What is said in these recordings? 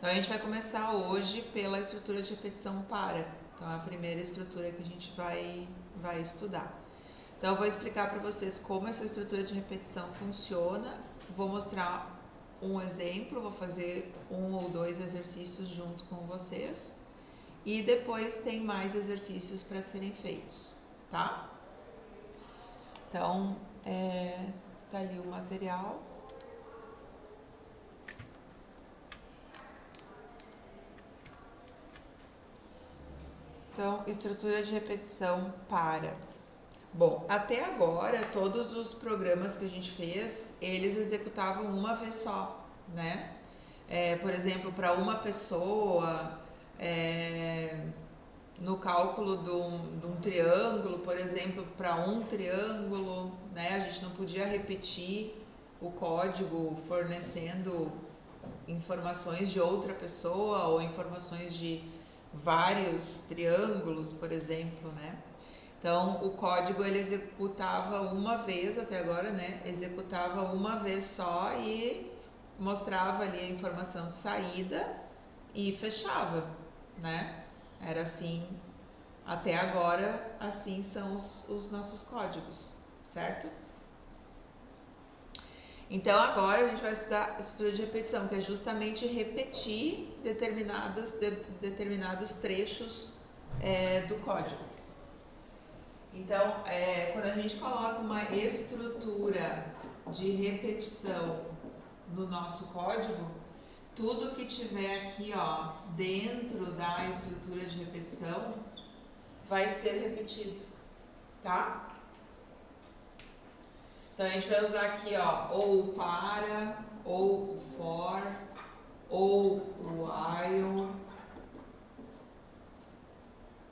Então a gente vai começar hoje pela estrutura de repetição para. Então é a primeira estrutura que a gente vai estudar. Então eu vou explicar para vocês como essa estrutura de repetição funciona. Vou mostrar um exemplo, vou fazer 1 ou 2 exercícios junto com vocês. E depois tem mais exercícios para serem feitos, tá? Então, tá ali o material. Então, estrutura de repetição para. Bom, até agora, todos os programas que a gente fez, eles executavam uma vez só, né? Por exemplo, para uma pessoa, no cálculo de um triângulo, por exemplo, para um triângulo, né? A gente não podia repetir o código fornecendo informações de outra pessoa ou informações de vários triângulos, por exemplo, né? Então, o código ele executava uma vez até agora, né? Executava uma vez só e mostrava ali a informação de saída e fechava, né? Era assim, até agora, assim são os nossos códigos, certo? Então agora a gente vai estudar a estrutura de repetição, que é justamente repetir determinados trechos do código. Então, quando a gente coloca uma estrutura de repetição no nosso código, tudo que tiver aqui, ó, dentro da estrutura de repetição vai ser repetido, tá? Então a gente vai usar aqui, ó, ou o para, ou o for, ou o while,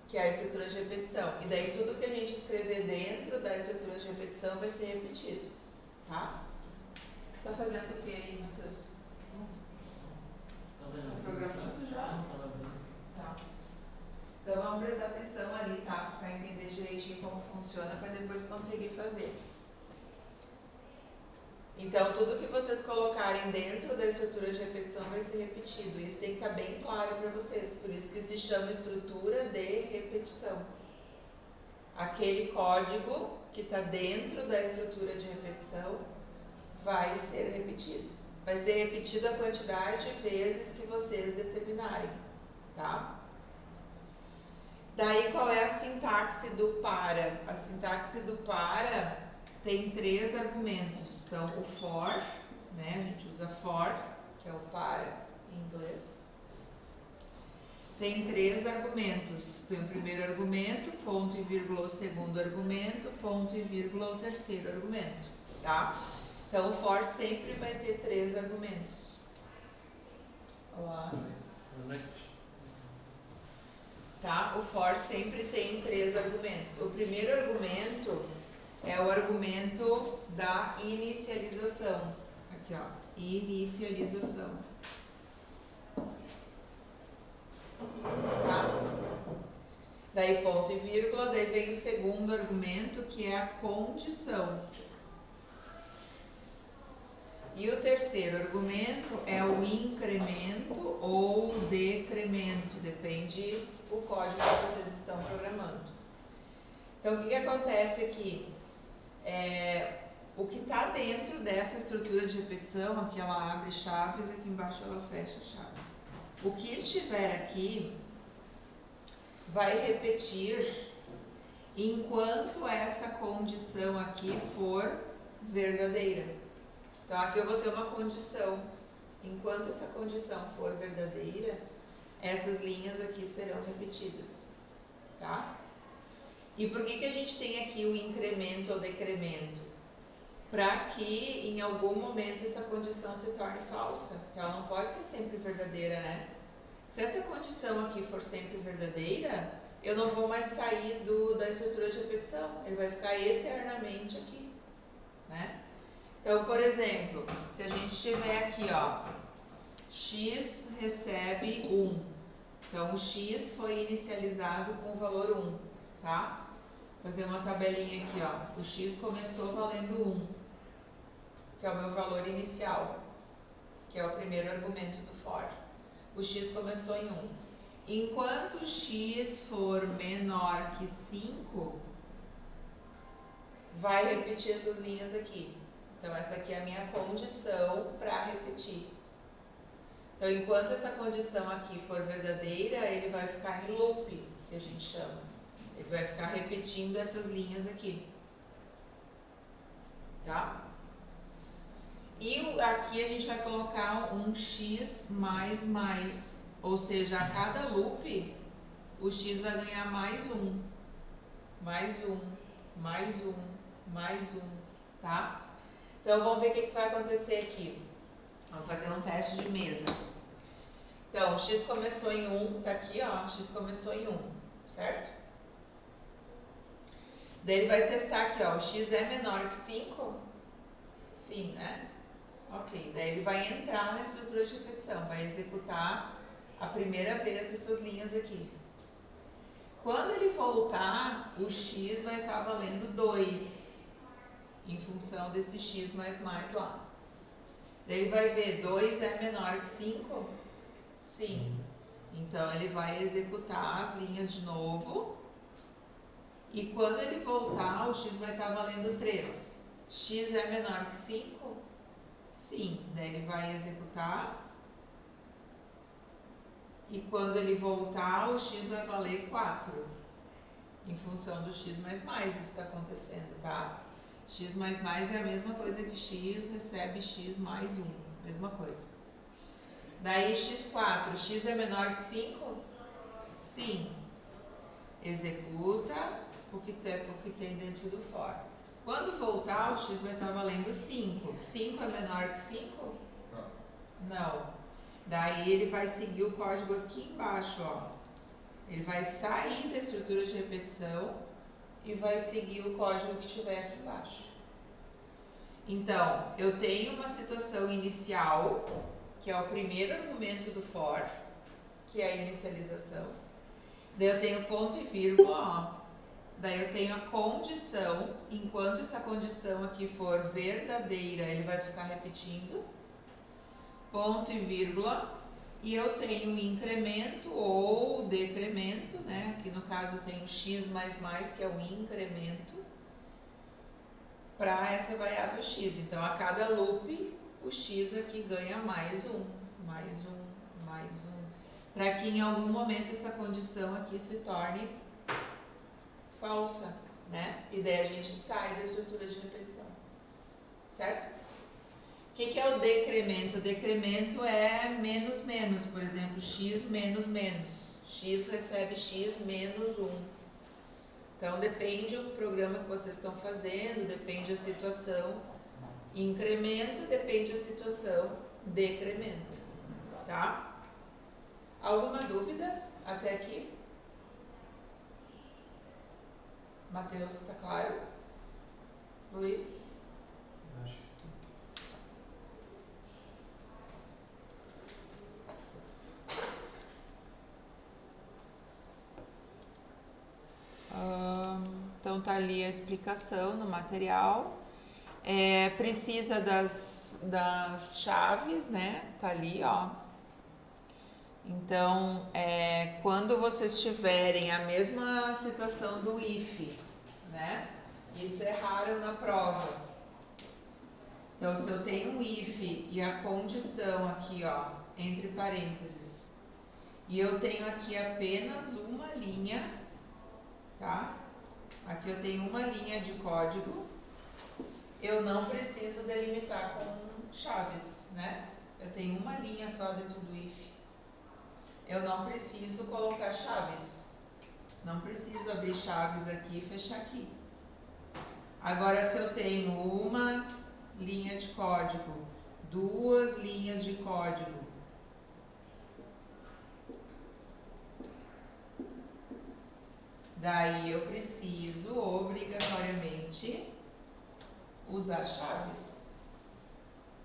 que é a estrutura de repetição. E daí tudo que a gente escrever dentro da estrutura de repetição vai ser repetido, tá? Tá fazendo o que aí, Matheus? Tá programando já? Tá. Então vamos prestar atenção ali, tá? Para entender direitinho como funciona, para depois conseguir fazer. Então tudo que vocês colocarem dentro da estrutura de repetição vai ser repetido. Isso tem que estar bem claro para vocês. Por isso que se chama estrutura de repetição. Aquele código que está dentro da estrutura de repetição vai ser repetido. Vai ser repetido a quantidade de vezes que vocês determinarem, tá? Daí qual é a sintaxe do para? A sintaxe do para tem 3 argumentos. Então o for, né? A gente usa for, que é o para em inglês. Tem 3 argumentos. Tem o primeiro argumento, ponto e vírgula o segundo argumento, ponto e vírgula o terceiro argumento, tá? Então o for sempre vai ter 3 argumentos. Olá. Tá? O for sempre tem 3 argumentos. O primeiro argumento é o argumento da inicialização. Aqui, ó, inicialização. Tá? Daí ponto e vírgula, daí vem o segundo argumento, que é a condição. E o terceiro argumento é o incremento ou decremento, depende do código que vocês estão programando. Então, o que acontece aqui? O que está dentro dessa estrutura de repetição, aqui ela abre chaves, aqui embaixo ela fecha chaves. O que estiver aqui vai repetir enquanto essa condição aqui for verdadeira. Então aqui eu vou ter uma condição. Enquanto essa condição for verdadeira, essas linhas aqui serão repetidas, tá? E por que a gente tem aqui o incremento ou decremento? Para que em algum momento essa condição se torne falsa. Ela não pode ser sempre verdadeira, né? Se essa condição aqui for sempre verdadeira, eu não vou mais sair da estrutura de repetição. Ele vai ficar eternamente aqui, né? Então, por exemplo, se a gente tiver aqui, ó, x recebe 1. Então, o x foi inicializado com o valor 1, tá? Vou fazer uma tabelinha aqui, ó. O x começou valendo 1, que é o meu valor inicial, que é o primeiro argumento do for. o x começou em 1. Enquanto x for menor que 5, vai repetir essas linhas aqui. Então, essa aqui é a minha condição para repetir. Então, enquanto essa condição aqui for verdadeira, ele vai ficar em loop, que a gente chama. Ele vai ficar repetindo essas linhas aqui. Tá? E aqui a gente vai colocar um x mais. Ou seja, a cada loop, o x vai ganhar mais um, tá? Então, vamos ver o que vai acontecer aqui. Vamos fazer um teste de mesa. Então, x começou em 1, tá aqui, ó, x começou em 1, certo? Daí ele vai testar aqui, ó, o x é menor que 5? Sim, né? Ok, daí ele vai entrar na estrutura de repetição, vai executar a primeira vez essas linhas aqui. Quando ele voltar, o x vai estar valendo 2, em função desse x mais lá. Daí ele vai ver, 2 é menor que 5? Sim. Então, ele vai executar as linhas de novo. E quando ele voltar, o x vai estar valendo 3. X é menor que 5? Sim. Daí ele vai executar. E quando ele voltar, o x vai valer 4. Em função do x mais isso está acontecendo, tá? X mais é a mesma coisa que x recebe x mais 1. Mesma coisa. Daí x4, x é menor que 5? Sim. Executa o que tem dentro do for. Quando voltar, o x vai estar valendo 5. 5 é menor que 5? Não. Daí ele vai seguir o código aqui embaixo, ó. Ele vai sair da estrutura de repetição e vai seguir o código que tiver aqui embaixo. Então, eu tenho uma situação inicial, que é o primeiro argumento do for, que é a inicialização. Daí eu tenho ponto e vírgula, ó. Daí eu tenho a condição, enquanto essa condição aqui for verdadeira, ele vai ficar repetindo. Ponto e vírgula. E eu tenho incremento ou decremento, né? Aqui no caso eu tenho x mais, que é o incremento, para essa variável x. Então, a cada loop, o x aqui ganha mais um. Para que em algum momento essa condição aqui se torne falsa, né? E daí a gente sai da estrutura de repetição, certo? O que é o decremento? O decremento é menos, por exemplo, x menos. X recebe x menos 1. Então, depende do programa que vocês estão fazendo, depende da situação, incrementa, depende da situação, decrementa, tá? Alguma dúvida até aqui? Matheus, tá claro? Luiz? Acho que sim. Então tá ali a explicação no material. Precisa das chaves, né? Tá ali, ó. Então, quando vocês tiverem a mesma situação do if, né? Isso é raro na prova. Então, se eu tenho um if e a condição aqui, ó, entre parênteses, e eu tenho aqui apenas uma linha, tá? Aqui eu tenho uma linha de código, eu não preciso delimitar com chaves, né? Eu tenho uma linha só dentro do if. Eu não preciso colocar chaves. Não preciso abrir chaves aqui e fechar aqui. Agora, se eu tenho uma linha de código, duas linhas de código, daí eu preciso obrigatoriamente usar chaves,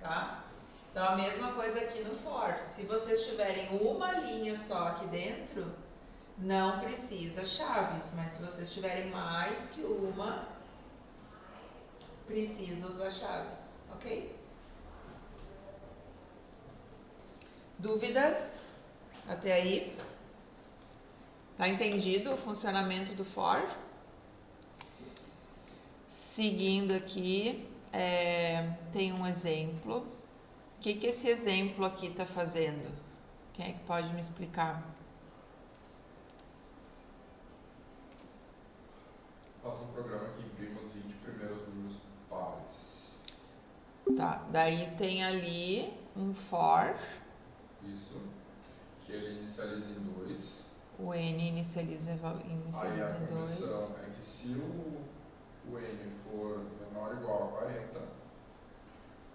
tá? Então, a mesma coisa aqui no for. Se vocês tiverem uma linha só aqui dentro, não precisa chaves, mas se vocês tiverem mais que uma, precisa usar chaves, ok? Dúvidas? Até aí? Tá entendido o funcionamento do for? Seguindo aqui, tem um exemplo. O que esse exemplo aqui está fazendo? Quem é que pode me explicar? Faça um programa que imprima os 20 primeiros números pares. Tá, daí tem ali um for. Isso. Que ele inicializa em 2. O n inicializa Aí a em 2. condição é que se o n for menor ou igual a 40,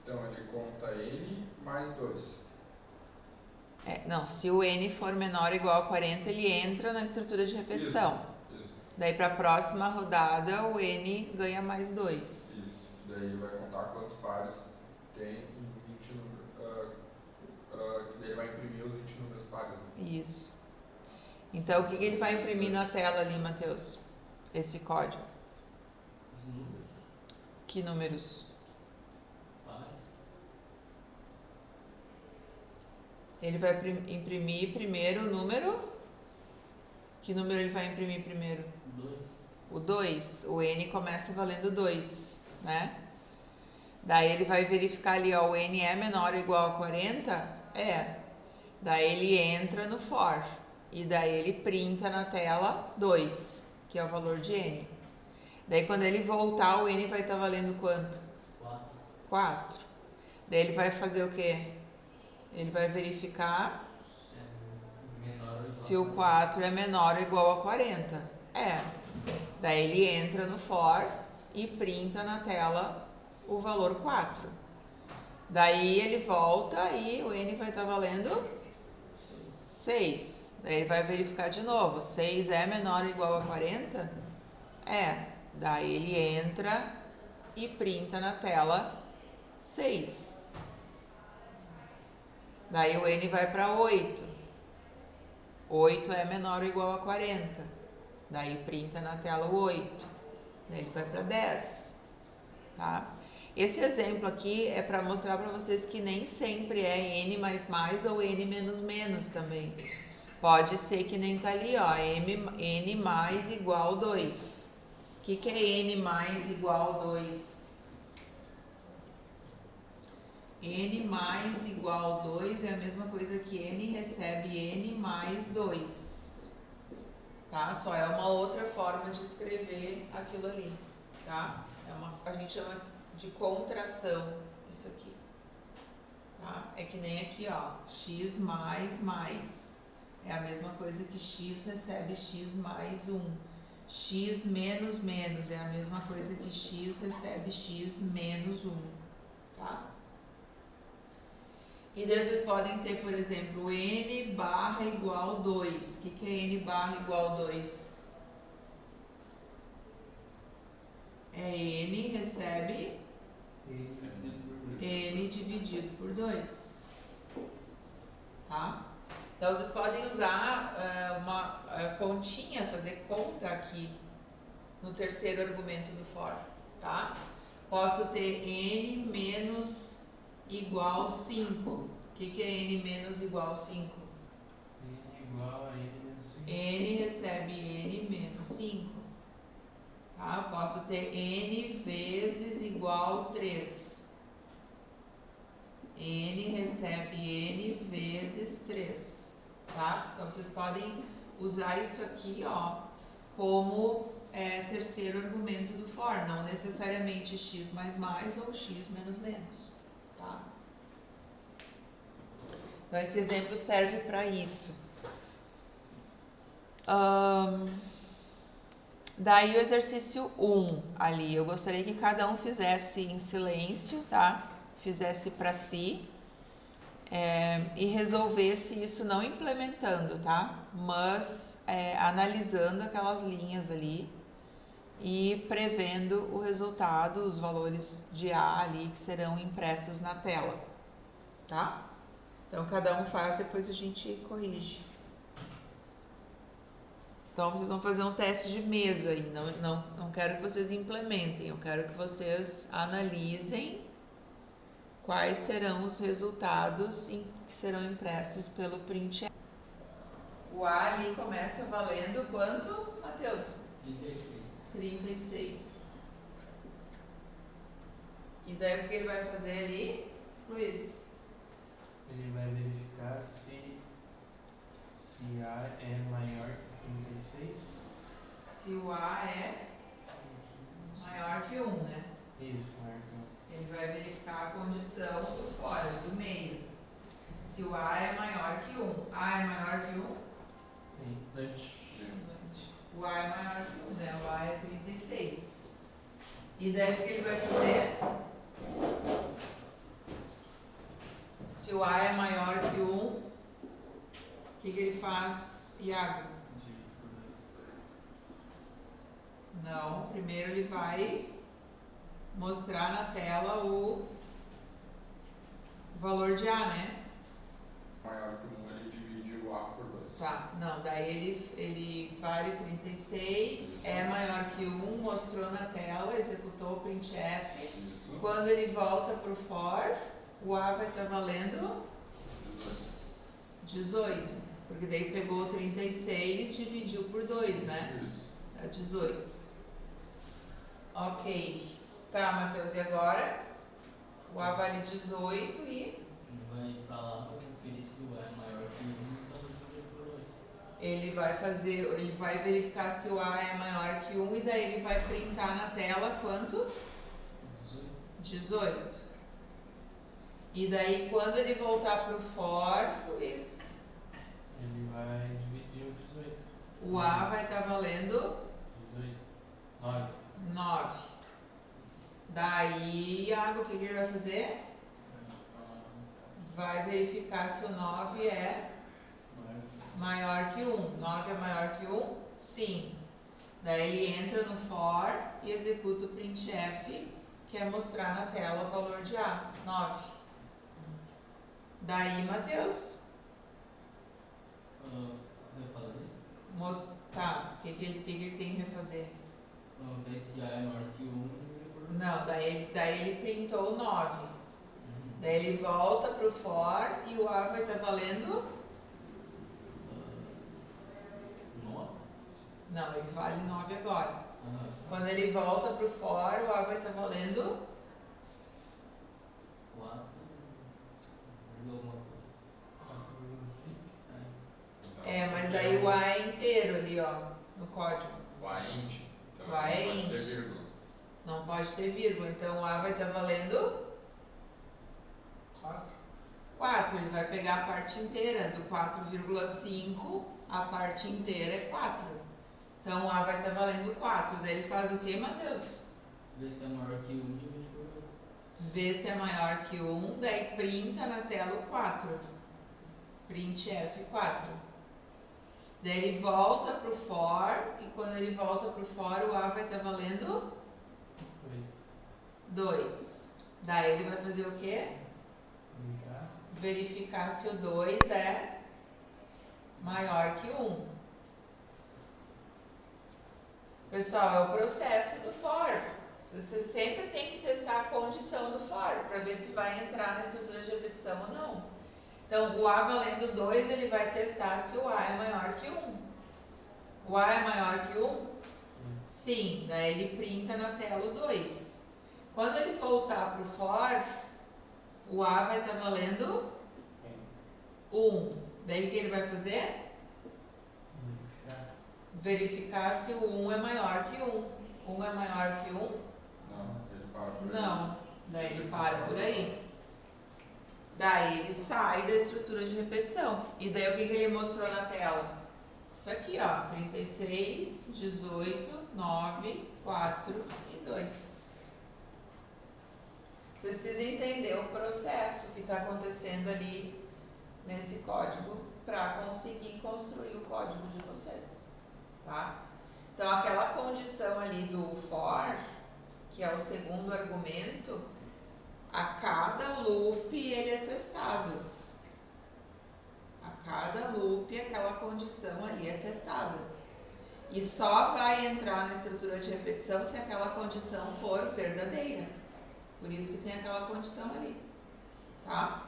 então ele conta n mais 2. Não, se o n for menor ou igual a 40, ele entra na estrutura de repetição. Isso. Daí para a próxima rodada o n ganha mais 2. Isso. Daí ele vai contar quantos pares tem em 20 números. Daí ele vai imprimir os 20 números pares. Isso. Então, o que ele vai imprimir na tela ali, Matheus? Esse código. Os números. Que números? Pares. Ele vai imprimir primeiro o número. Que número ele vai imprimir primeiro? 2. O 2. O n começa valendo 2, né? Daí ele vai verificar ali, ó, o n é menor ou igual a 40? É. Daí ele entra no for. E daí ele printa na tela 2, que é o valor de n. Daí quando ele voltar, o n vai estar valendo quanto? 4. Daí ele vai fazer o quê? Ele vai verificar se o 4 é menor ou igual a 40. É. Daí ele entra no for e printa na tela o valor 4. Daí ele volta e o n vai estar valendo 6. Daí ele vai verificar de novo. 6 é menor ou igual a 40? É. Daí ele entra e printa na tela 6. Daí o n vai para 8. 8 é menor ou igual a 40. Daí printa na tela o 8. Daí ele vai para 10. Tá? Esse exemplo aqui é para mostrar para vocês que nem sempre é n mais ou n menos também. Pode ser que nem tá ali, ó, n mais igual 2. O que é n mais igual 2? N mais igual 2 é a mesma coisa que n recebe n mais 2. Tá? Só é uma outra forma de escrever aquilo ali. Tá? A gente chama de contração isso aqui. Tá? É que nem aqui, ó, x mais. É a mesma coisa que x recebe x mais 1. X menos é a mesma coisa que x recebe x menos 1. Tá? E daí vocês podem ter, por exemplo, n barra igual 2. O que é n barra igual 2? É n recebe n dividido por 2. Tá? Então, vocês podem usar uma continha, fazer conta aqui no terceiro argumento do for. Tá? Posso ter n menos igual 5. O que é n menos igual 5? N igual a n menos 5. N recebe n menos 5. Tá? Eu posso ter n vezes igual 3. N recebe n vezes 3. Tá? Então, vocês podem usar isso aqui, ó, como terceiro argumento do for. Não necessariamente x mais ou x menos. Tá? Então, esse exemplo serve para isso. Daí o exercício 1 ali, eu gostaria que cada um fizesse em silêncio, tá? Fizesse para si e resolvesse isso não implementando, tá? Mas analisando aquelas linhas ali e prevendo o resultado, os valores de A ali que serão impressos na tela, tá? Então, cada um faz, depois a gente corrige. Então, vocês vão fazer um teste de mesa aí. Não quero que vocês implementem, eu quero que vocês analisem quais serão os resultados que serão impressos pelo print. O A ali começa valendo quanto, Matheus? 36. 36. E daí o que ele vai fazer ali, Luiz? Ele vai verificar se A é maior que 36. Se o A é maior que 1, né? Isso, maior que Ele vai verificar a condição do fora, do meio. Se o A é maior que 1. A é maior que 1? 1. Sim. O A é maior que 1, né? O A é 36. E daí o que ele vai fazer? Se o A é maior que 1, o que ele faz, Iago? Divide por 2. Não, primeiro ele vai mostrar na tela o valor de A, né? Maior que 1, ele divide o A por 2. Tá, não, daí ele vale 36, é maior que 1, mostrou na tela, executou o printf. Isso. Quando ele volta pro for, o A vai estar valendo 18, porque daí pegou 36 e dividiu por 2, né? Isso. Dá 18. Ok. Tá, Matheus, e agora? O A vale 18 e Vai pra lá para conferir se o A é maior que 1, então dividir por 2. ele vai verificar se o A é maior que 1 e daí ele vai printar na tela quanto? 18. E daí quando ele voltar pro for, Luiz, Ele vai dividir o 18. o A vai estar valendo 18. 9. 9. Daí, Iago, o que ele vai fazer? Vai verificar se o 9 é maior que 1. 9 é maior que 1? Sim. Daí ele entra no for e executa o printf, que é mostrar na tela o valor de A, 9. Daí, Matheus, Refazer? tá, o que ele tem que refazer? Vamos ver se A é maior que 1 e dividir por 2. Não, daí ele printou o 9. Daí ele volta pro for e o A vai estar valendo? 9? Não, ele vale 9 agora. Aham. Quando ele volta pro for, o A vai estar valendo? 4. Alguma coisa. 4,5. É, mas daí o A é inteiro ali, ó, no código. O A é int. Então O A é não pode int. ter vírgula. Não pode ter vírgula, então o A vai estar valendo 4. Ele vai pegar a parte inteira, do 4,5, a parte inteira é 4. Então o A vai estar valendo 4. Daí ele faz o que, Matheus? Ver se é maior que 1 e divide por 2. Vê se é maior que 1, daí printa na tela o 4. Print F4. Daí ele volta pro for, e quando ele volta pro for, o A vai estar valendo 2. Daí ele vai fazer o quê? Verificar se o 2 é maior que 1. Pessoal, é o processo do for. Você sempre tem que testar a condição do for, para ver se vai entrar na estrutura de repetição ou não. Então, o A valendo 2, ele vai testar se o A é maior que 1. O A é maior que 1? Sim. Daí ele printa na tela o 2. Quando ele voltar para o for, o A vai estar valendo 1. Daí o que ele vai fazer? Verificar se o 1 é maior que 1. 1 é maior que 1? Não, ele para por aí. Não. Daí ele para por aí. Daí ele sai da estrutura de repetição. E daí o que ele mostrou na tela? Isso aqui, ó. 36, 18, 9, 4 e 2. Vocês precisam entender o processo que está acontecendo ali nesse código para conseguir construir o código de vocês, tá? Então, aquela condição ali do for, que é o segundo argumento, a cada loop ele é testado. A cada loop aquela condição ali é testada. E só vai entrar na estrutura de repetição se aquela condição for verdadeira. Por isso que tem aquela condição ali, tá?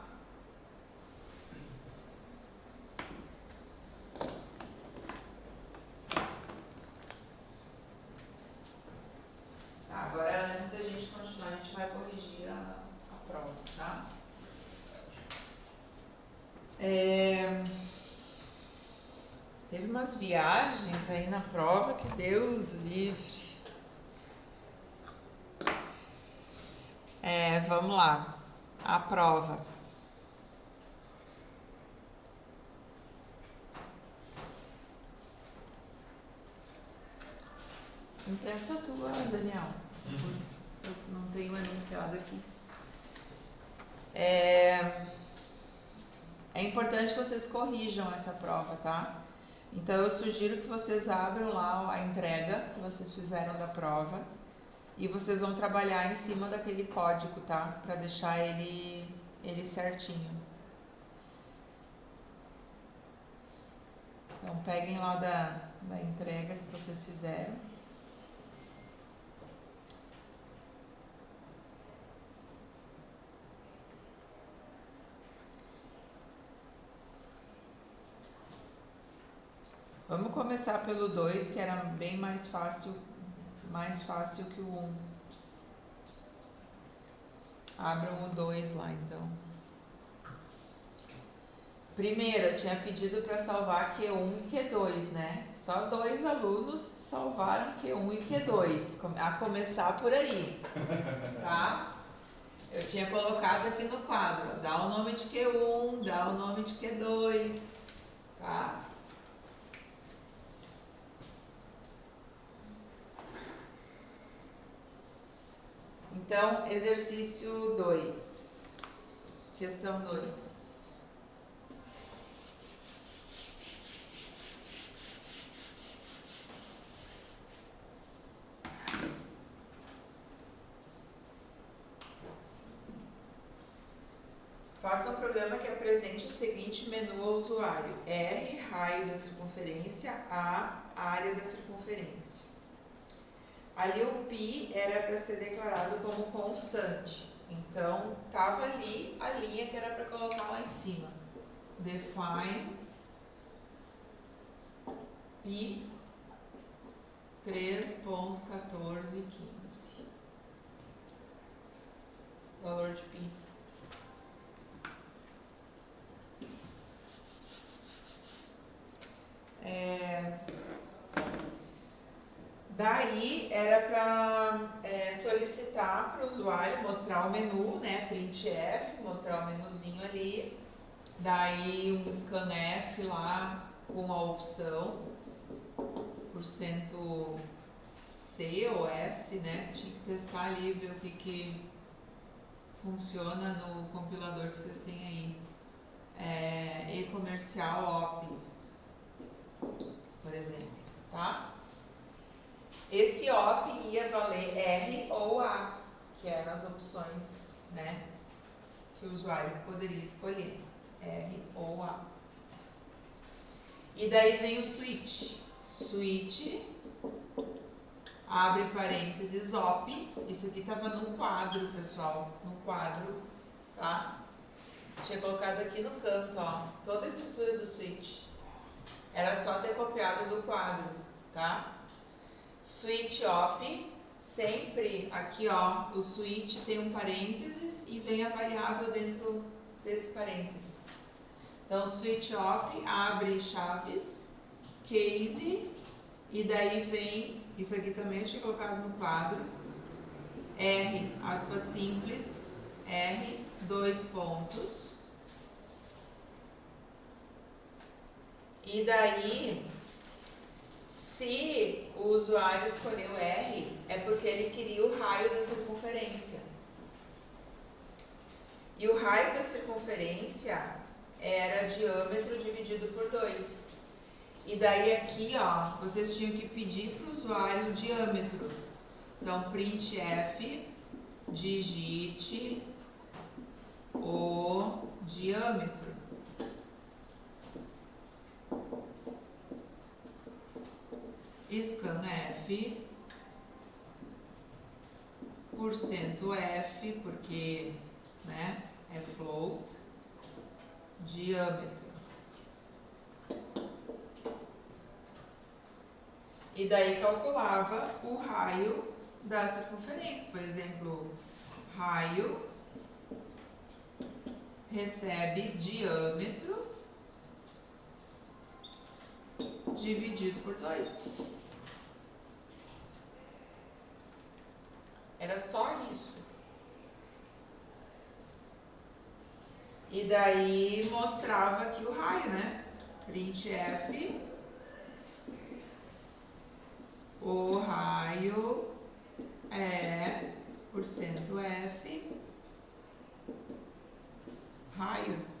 umas viagens aí na prova que Deus o livre. Vamos lá. A prova. Empresta a tua, Daniel. Eu não tenho enunciado aqui. É importante que vocês corrijam essa prova, tá? Então eu sugiro que vocês abram lá a entrega que vocês fizeram da prova e vocês vão trabalhar em cima daquele código, tá? Para deixar ele certinho. Então peguem lá da entrega que vocês fizeram. Vamos começar pelo 2, que era bem mais fácil que o 1. Abram o 2 lá, então. Primeiro, eu tinha pedido para salvar Q1 e Q2, né? Só 2 alunos salvaram Q1 e Q2, a começar por aí, tá? Eu tinha colocado aqui no quadro, dá o nome de Q1, dá o nome de Q2, tá? Então, exercício 2, questão 2. Faça um programa que apresente o seguinte menu ao usuário: R, raio da circunferência, A, área da circunferência. Ali o π era para ser declarado como constante, então estava ali a linha que era para colocar lá em cima. Define π 3.1415. Valor de π. Daí era para solicitar para o usuário mostrar o menu, né? Printf, mostrar o menuzinho ali. Daí um scanf lá com a opção %C ou S, né? Tinha que testar ali, ver o que funciona no compilador que vocês têm aí. E-comercial OP, por exemplo, tá? Esse OP ia valer R ou A, que eram as opções, né, que o usuário poderia escolher, R ou A. E daí vem o switch. Switch, abre parênteses, OP. Isso aqui estava no quadro, pessoal, no quadro, tá? Tinha colocado aqui no canto, ó, toda a estrutura do switch. Era só ter copiado do quadro, tá? Switch op, sempre aqui, ó, o switch tem um parênteses e vem a variável dentro desse parênteses. Então, switch op abre chaves, case, e daí vem, isso aqui também eu tinha colocado no quadro, R, aspas simples, R, 2 pontos. E daí, se o usuário escolheu R, é porque ele queria o raio da circunferência. E o raio da circunferência era diâmetro dividido por 2. E daí aqui, ó, vocês tinham que pedir para o usuário o diâmetro. Então, printf, digite o diâmetro. Scanf, %f, porque, né, é float, diâmetro. E daí calculava o raio da circunferência. Por exemplo, raio recebe diâmetro dividido por 2. Era só isso. E daí mostrava aqui o raio, né? Printf, o raio é %f, raio.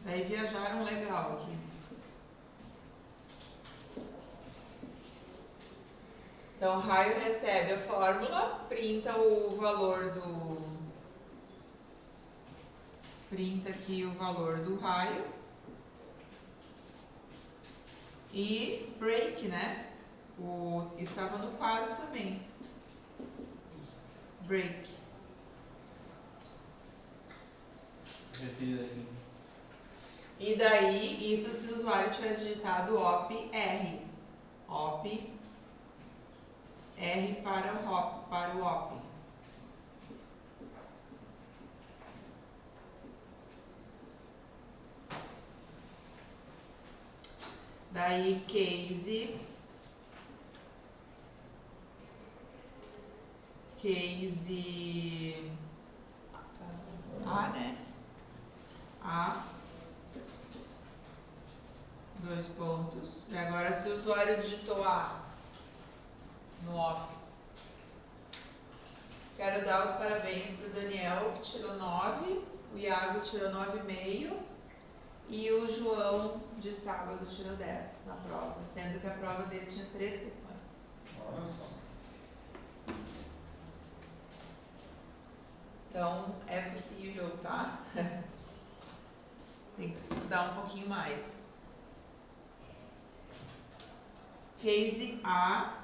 Daí viajaram legal aqui. Então, raio recebe a fórmula, printa o valor do... Printa aqui o valor do raio. E break, né? Isso estava no quadro também. Break. E daí, isso se o usuário tivesse digitado OP-R. OP-R para o OP. Daí, case A, né? A, 2 pontos. E agora, se o usuário digitou A no OP, quero dar os parabéns para o Daniel, que tirou 9, o Iago tirou 9,5 e o João, de sábado, tirou 10 na prova, sendo que a prova dele tinha 3 questões. Olha só. Então, é possível, tá? Tem que estudar um pouquinho mais. Case A.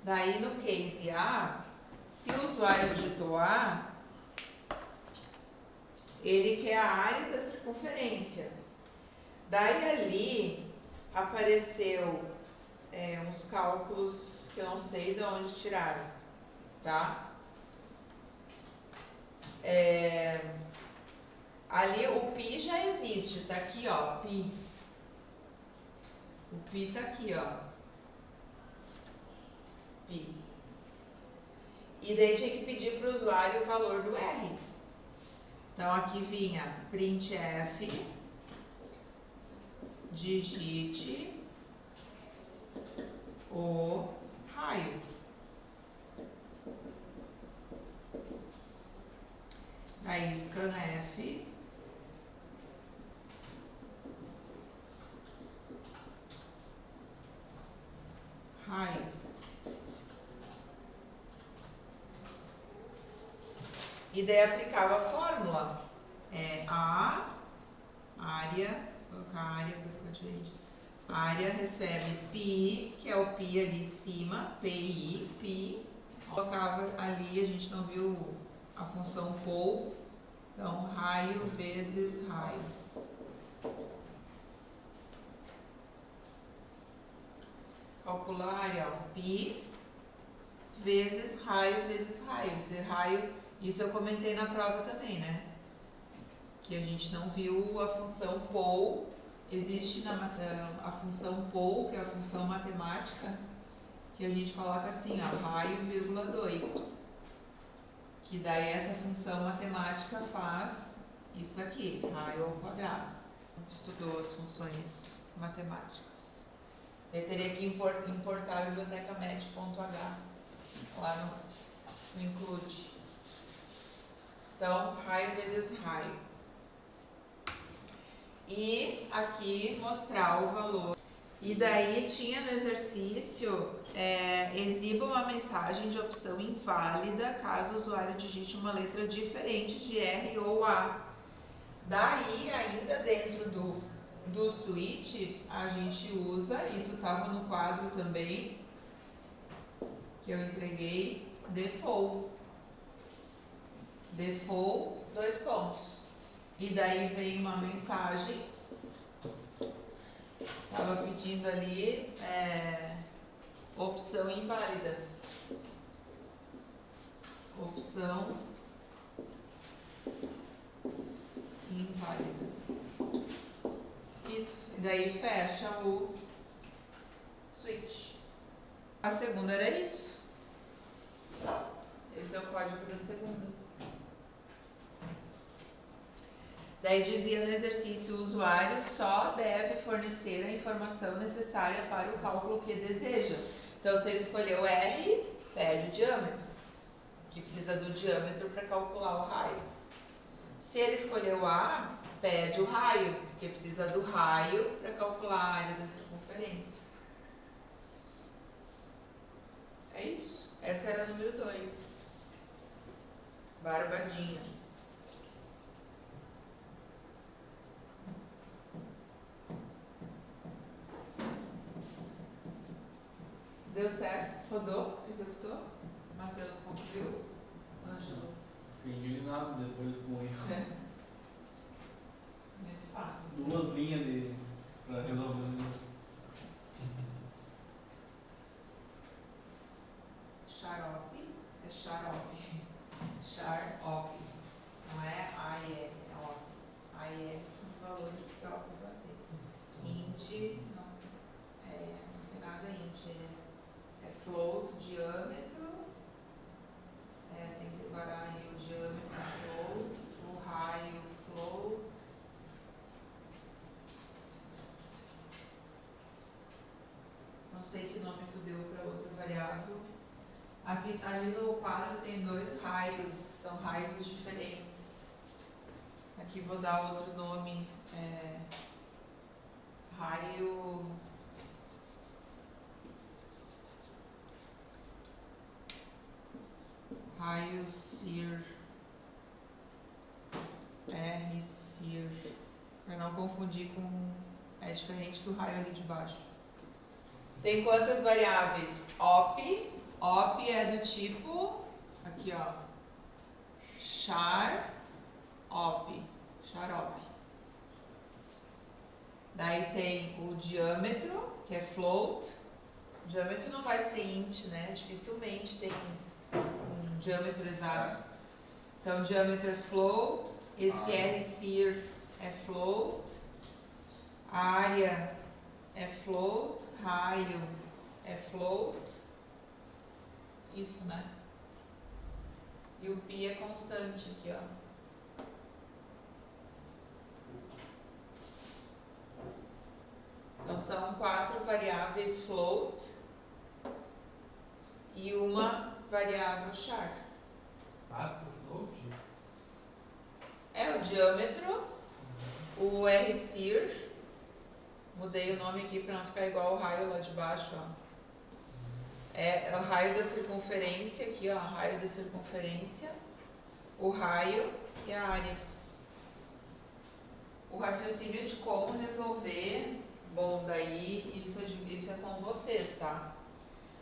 Daí, no case A, se o usuário digitou A, ele quer a área da circunferência. Daí, ali, apareceu uns cálculos que eu não sei de onde tiraram, tá? Ali o pi já existe, tá aqui, ó, pi. O pi tá aqui, ó. Pi. E daí tinha que pedir para o usuário o valor do R. Então aqui vinha printf, digite o raio. Daí scanf, raio. E daí aplicava a fórmula. A área, vou colocar a área para ficar diferente. A área recebe π, que é o π ali de cima, PI, π. Colocava ali, a gente não viu a função pol, então raio vezes raio. Calcular a área, ó, π vezes raio vezes raio. Esse raio, isso eu comentei na prova também, né? Que a gente não viu a função pol. Existe a função pol, que é a função matemática, que a gente coloca assim, ó, raio, vírgula 2. Que daí essa função matemática faz isso aqui, raio ao quadrado. Estudou as funções matemáticas. Eu teria que importar a biblioteca met.h lá no include. Então, raio vezes raio. E aqui mostrar o valor. E daí tinha no exercício, exiba uma mensagem de opção inválida caso o usuário digite uma letra diferente de R ou A. Daí, ainda dentro do switch, a gente usa, isso estava no quadro também, que eu entreguei, default. Default, 2 pontos. E daí vem uma mensagem, estava pedindo ali opção inválida. opção inválida. Isso, e daí fecha o switch. A segunda era isso. Esse é o código da segunda. Daí dizia no exercício, o usuário só deve fornecer a informação necessária para o cálculo que deseja. Então, se ele escolheu R, pede o diâmetro, que precisa do diâmetro para calcular o raio. Se ele escolheu A, pede o raio, porque precisa do raio para calcular a área da circunferência. É isso. Essa era a número 2. Barbadinha. Deu certo? Rodou? Executou? Matheus concluiu? Ângelo? Fiquei indignado depois com o erro. É. Muito fácil. 2 linhas para resolver. Xarope é xarope. Xarope. Não é AIL, é OP. AIL são os valores que a OP vai ter. Int, não tem nada int. É float, diâmetro. Tem que declarar aí o diâmetro float, o raio float. Não sei que nome tu deu para outra variável. Aqui, ali no quadro tem 2 raios, são raios diferentes. Aqui vou dar outro nome, raio SIR, R SIR, para não confundir com, é diferente do raio ali de baixo. Tem quantas variáveis? OP é do tipo, aqui ó, char op. Daí tem o diâmetro, que é float. O diâmetro não vai ser int, né? Dificilmente tem um diâmetro exato. Então, diâmetro é float. Esse RCIR é float. Área é float. Raio é float. Isso, né? E o π é constante aqui, ó. Então, são 4 variáveis float e uma variável char. 4 float? É o diâmetro, o RCIR, mudei o nome aqui para não ficar igual o raio lá de baixo, ó. É o raio da circunferência, aqui ó, raio da circunferência, o raio e a área. O raciocínio de como resolver, bom, daí isso é com vocês, tá?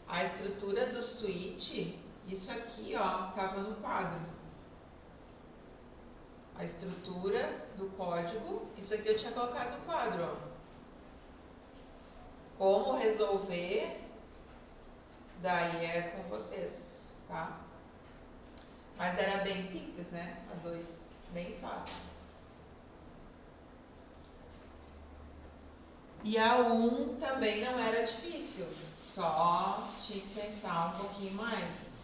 A estrutura do switch, isso aqui ó, tava no quadro. A estrutura do código, isso aqui eu tinha colocado no quadro, ó. Como resolver, daí é com vocês, tá? Mas era bem simples, né? A 2, bem fácil. E a 1 também não era difícil, só tinha que pensar um pouquinho mais.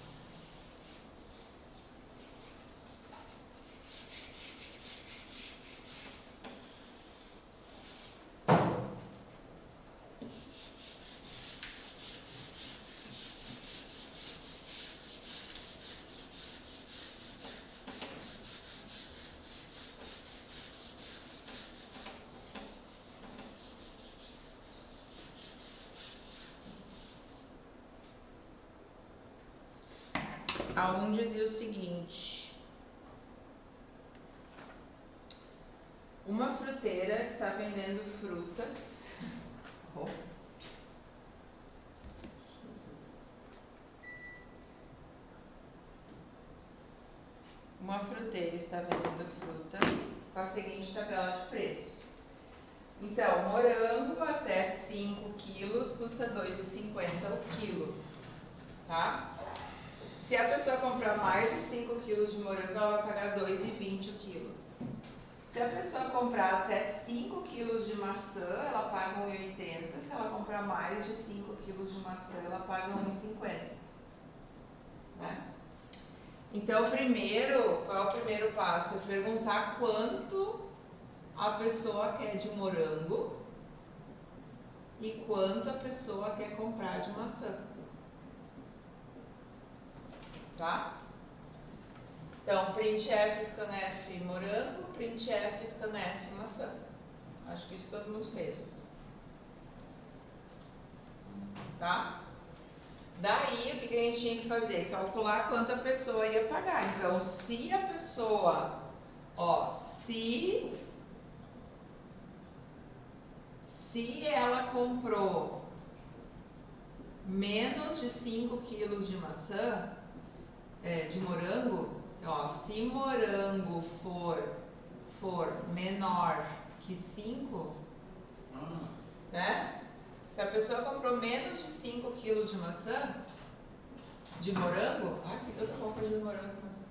A 1 dizia o seguinte: uma fruteira está vendendo frutas. Uma fruteira está vendendo frutas com a seguinte tabela de preço. Então, morango até 5 quilos custa R$ 2,50 o quilo, tá? Se a pessoa comprar mais de 5 quilos de morango, ela vai pagar 2,20 o quilo. Se a pessoa comprar até 5 quilos de maçã, ela paga 1,80. Se ela comprar mais de 5 quilos de maçã, ela paga 1,50. Né? Então, primeiro, qual é o primeiro passo? É perguntar quanto a pessoa quer de morango e quanto a pessoa quer comprar de maçã. Tá? Então, printf scanf morango, printf scanf maçã. Acho que isso todo mundo fez. Tá? Daí, o que a gente tinha que fazer? Calcular quanto a pessoa ia pagar. Então, se a pessoa, se ela comprou menos de 5 quilos de maçã, de morango, se morango for menor que 5, né? Se a pessoa comprou menos de 5 quilos de maçã, de morango, por que eu tô confundindo morango com maçã?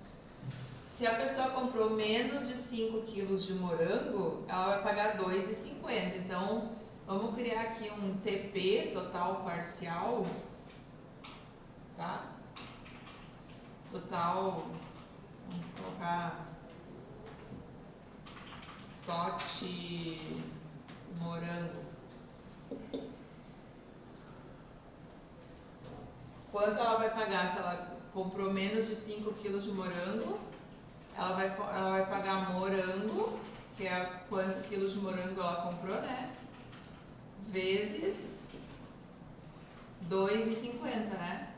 Se a pessoa comprou menos de 5 quilos de morango, ela vai pagar 2,50. Então, vamos criar aqui um TP, total parcial, tá? Total, vamos colocar tote morango. Quanto ela vai pagar se ela comprou menos de 5 quilos de morango? Ela vai pagar morango, que é quantos quilos de morango ela comprou, né? Vezes 2,50, né?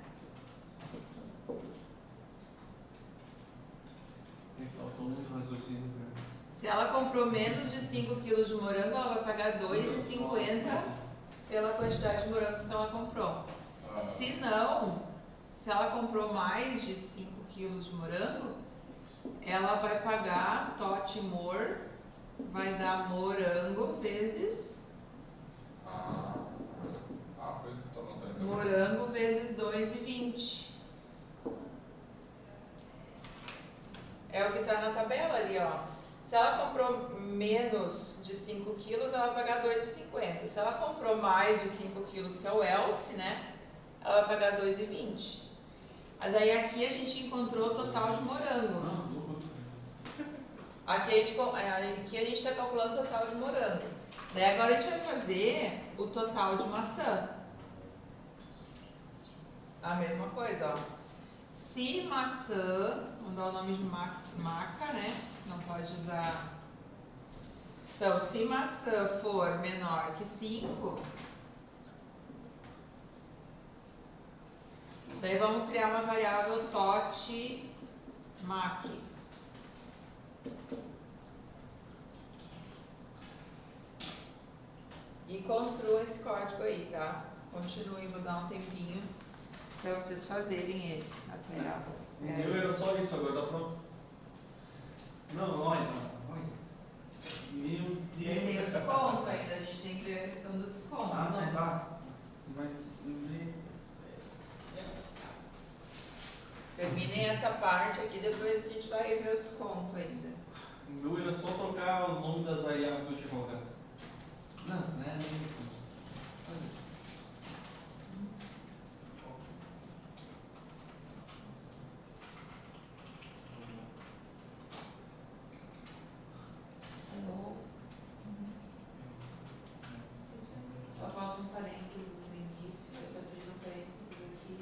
Faltou muito raciocínio. Se ela comprou menos de 5 quilos de morango, ela vai pagar 2,50 pela quantidade de morangos que ela comprou. Se não, se ela comprou mais de 5 quilos de morango, ela vai pagar tote mor, vai dar morango vezes Coisa que eu tô anotando. morango vezes 2,20. É o que está na tabela ali, Se ela comprou menos de 5 quilos, ela vai pagar 2,50. Se ela comprou mais de 5 quilos, que é o else, né? Ela vai pagar 2,20. Daí aqui a gente encontrou o total de morango. Aqui a gente está calculando o total de morango. Daí agora a gente vai fazer o total de maçã. A mesma coisa, Se maçã, vamos dar o nome de maca, né? Não pode usar. Então, se maçã for menor que 5, daí vamos criar uma variável tote mac. E construa esse código aí, tá? Continuem, vou dar um tempinho para vocês fazerem ele até a... O meu era só isso, agora dá pronto. Não, olha. Meu Deus. Tem o desconto ainda, a gente tem que ver a questão do desconto, né? Tá. Mas... Terminem essa parte aqui, depois a gente vai ver o desconto ainda. O meu era só trocar os nomes das variáveis que eu tinha colocado. Não é isso. Só falta um parênteses no início, eu estou pedindo um parênteses aqui.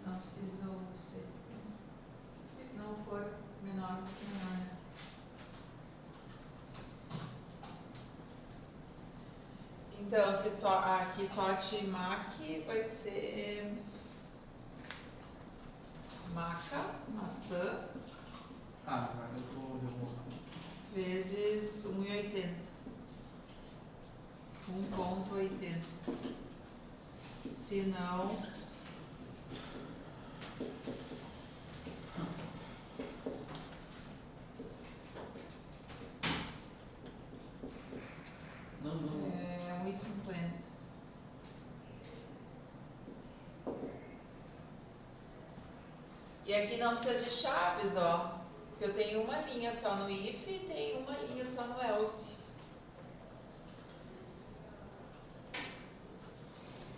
Não precisou ser. Porque se não for menor, que menor, né? Então, se aqui tote mac vai ser maca, maçã, Agora eu tô revoltado. vezes 1,80. 1,80. Se não, E aqui não precisa de chaves, ó. Porque eu tenho uma linha só no if e tenho uma linha só no else.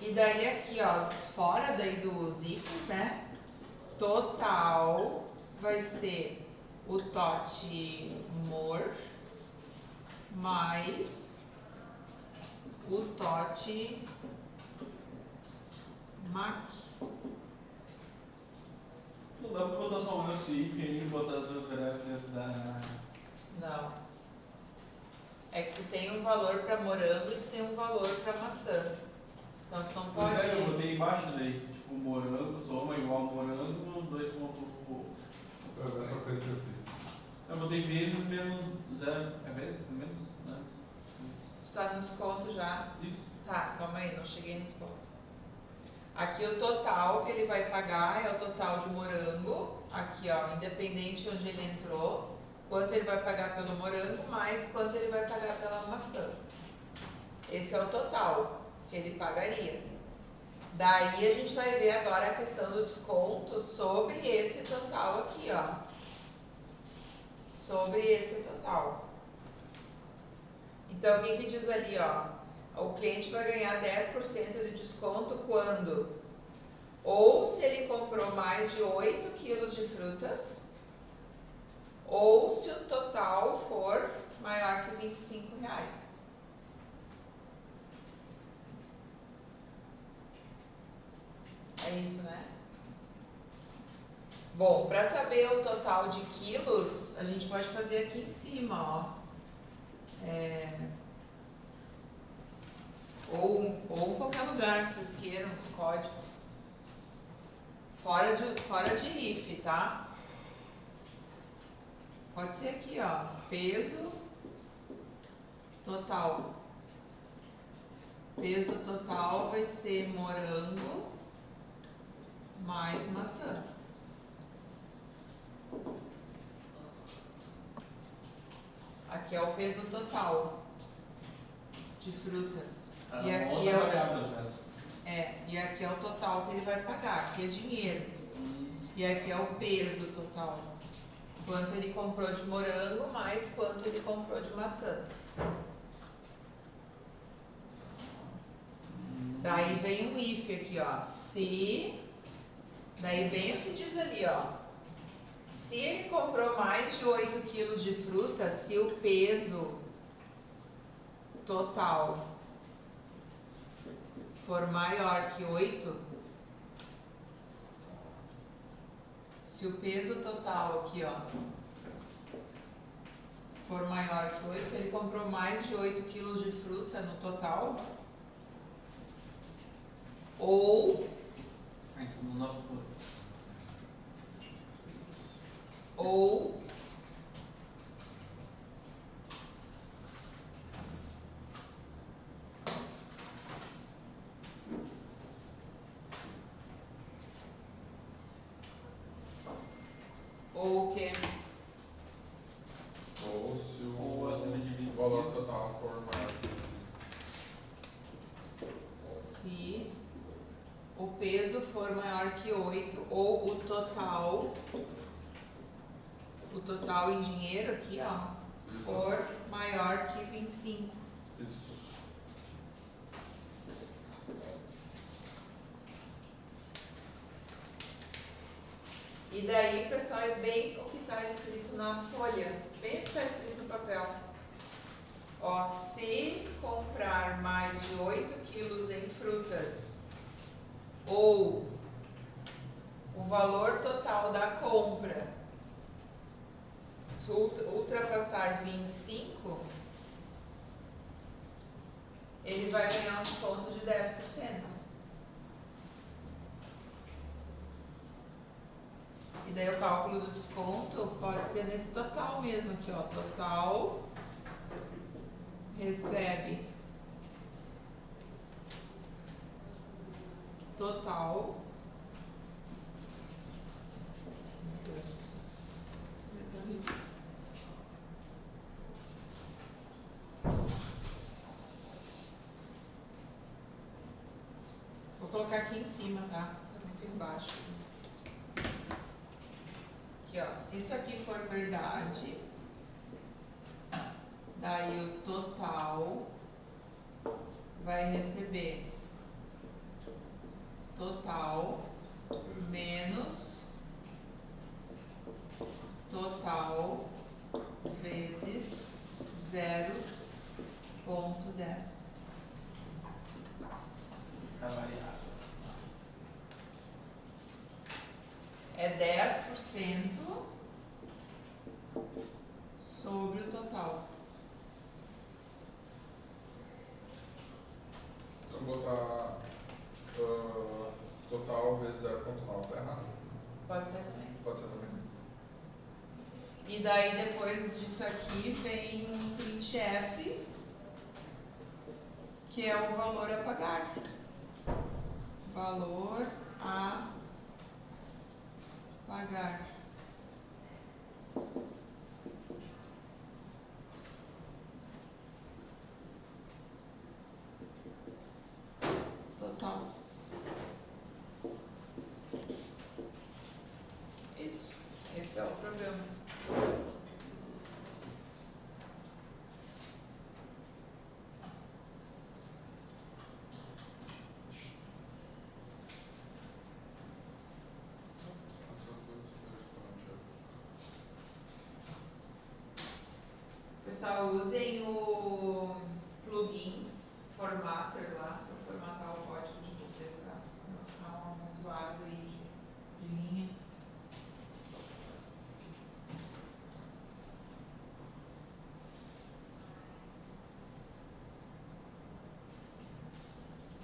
E daí aqui, ó, fora daí dos ifs, né? Total vai ser o tot more mais o tot mac. Não dá pra botar só um else if e botar as duas variáveis dentro da... Não. É que tu tem um valor para morango e tu tem um valor para maçã. Então tu não pode... eu botei embaixo daí, tipo, morango, soma igual morango, 2 pontos... Eu botei vezes menos 0. É vezes? Menos? Né? Tu tá no desconto já? Isso. Tá, calma aí, não cheguei no desconto. Aqui o total que ele vai pagar é o total de morango. Aqui, ó, independente onde ele entrou, quanto ele vai pagar pelo morango, mais quanto ele vai pagar pela maçã. Esse é o total que ele pagaria. Daí a gente vai ver agora a questão do desconto sobre esse total aqui, ó. Sobre esse total. Então, o que diz ali, ó? O cliente vai ganhar 10% de desconto quando? Ou se ele comprou mais de 8 quilos de frutas, ou se o total for maior que R$25. É isso, né? Bom, para saber o total de quilos, a gente pode fazer aqui em cima, ó. Ou qualquer lugar que vocês queiram no código. Fora de if, tá? Pode ser aqui, ó. Peso total. Peso total vai ser morango mais maçã. Aqui é o peso total de fruta. E aqui e aqui é o total que ele vai pagar. Aqui é dinheiro. E aqui é o peso total. Quanto ele comprou de morango mais quanto ele comprou de maçã. Daí vem um if aqui, ó. Se, daí vem o que diz ali, ó. Se ele comprou mais de 8 quilos de fruta, se o peso total for maior que 8, se o peso total aqui, ó, for maior que 8, se ele comprou mais de 8 quilos de fruta no total, ou o quê? Ou se Ou acima de 25. o valor total for maior que 25. Se o peso for maior que 8 ou o total em dinheiro aqui, ó, for maior que 25. Isso. E daí, pessoal, é bem o que está escrito na folha, bem o que está escrito no papel. Ó, se comprar mais de 8 quilos em frutas, ou o valor total da compra se ultrapassar 25, ele vai ganhar um desconto de 10%. E daí o cálculo do desconto pode ser nesse total mesmo aqui, ó. Total recebe total. Meu Deus. Vou colocar aqui em cima, tá? Tá muito embaixo. Aqui, ó, se isso aqui for verdade, daí o total vai receber total menos total vezes 0,10. A variável. É 10% sobre o total. Se eu botar total vezes 0,9, tá errado. Pode ser também. Pode ser também. E daí depois disso aqui vem um printf, que é o valor a pagar. Valor a pagar. Total. Isso. Esse é o programa. Pessoal, usem o plugins Formatter lá para formatar o código de vocês, tá? Não ficar um amontoado aí de linha.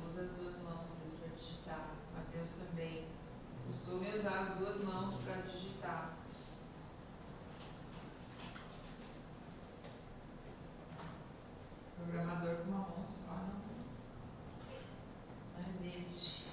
Usa as duas mãos para digitar. Matheus também. Costume usar as duas mãos para digitar. Programador com uma mão só não existe.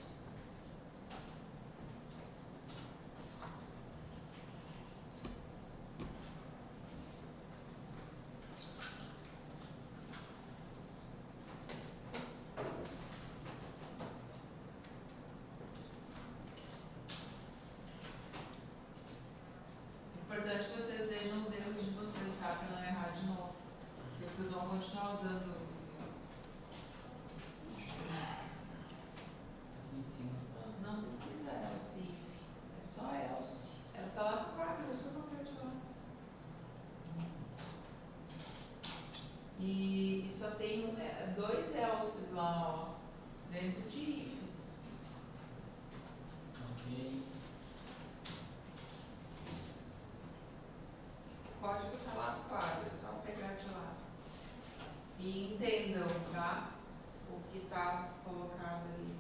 É importante que vocês vejam os erros de vocês, tá? Para não errar de novo. Porque vocês vão continuar usando. Aqui em cima tá. Não precisa else if. É só else. Ela tá lá no quadro, eu só copiei de lá. E só tem dois elses lá, ó. Dentro de ifs. Ok. O código tá lá no quadro, é só pegar de lá. E entendam, tá? O que tá colocado ali.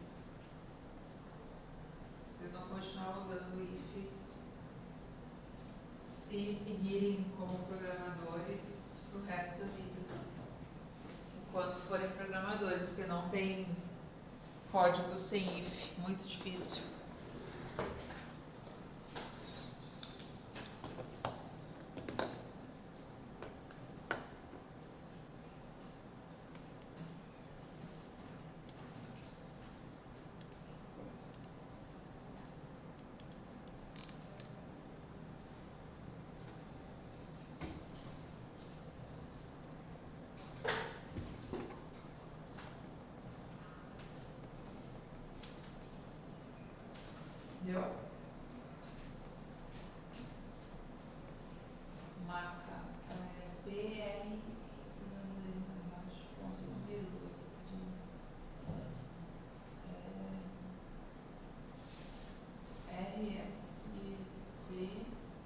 Vocês vão continuar usando o if se seguirem como programadores pro resto da vida. Enquanto forem programadores, porque não tem código sem if, muito difícil. Entendeu? Maca, BR, dando aí pra baixo, ponto e vírgula, RST,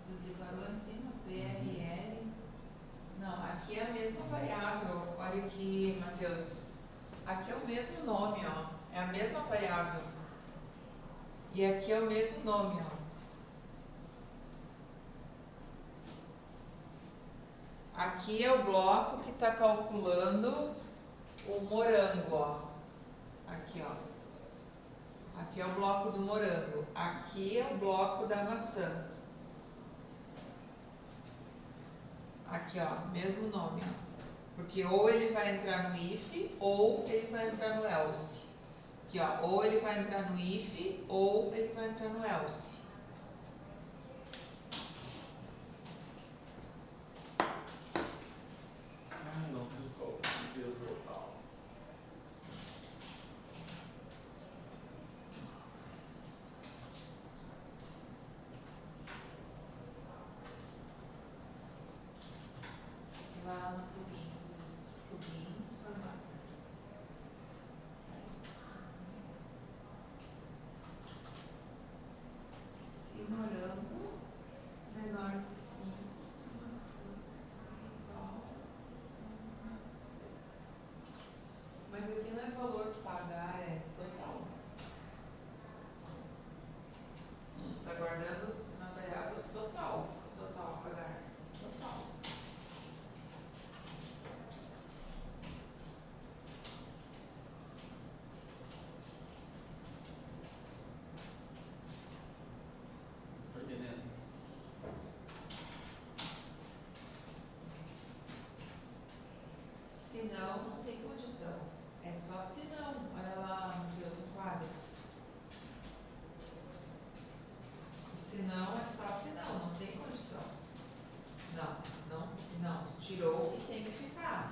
tu declarou lá em cima, PRL. Não, aqui é a mesma variável. Olha aqui, Matheus. Aqui é o mesmo nome, ó. É a mesma variável. E aqui é o mesmo nome, ó. Aqui é o bloco que está calculando o morango, ó. Aqui, ó. Aqui é o bloco do morango. Aqui é o bloco da maçã. Aqui, ó, mesmo nome, ó. Porque ou ele vai entrar no if, ou ele vai entrar no else. Aqui, ó, ou ele vai entrar no if, ou ele vai entrar no else. não, não tem condição. É só se não. Olha lá no teu outro quadro. O se não é só se não, não tem condição. Não, não, não. Tirou o que tem que ficar.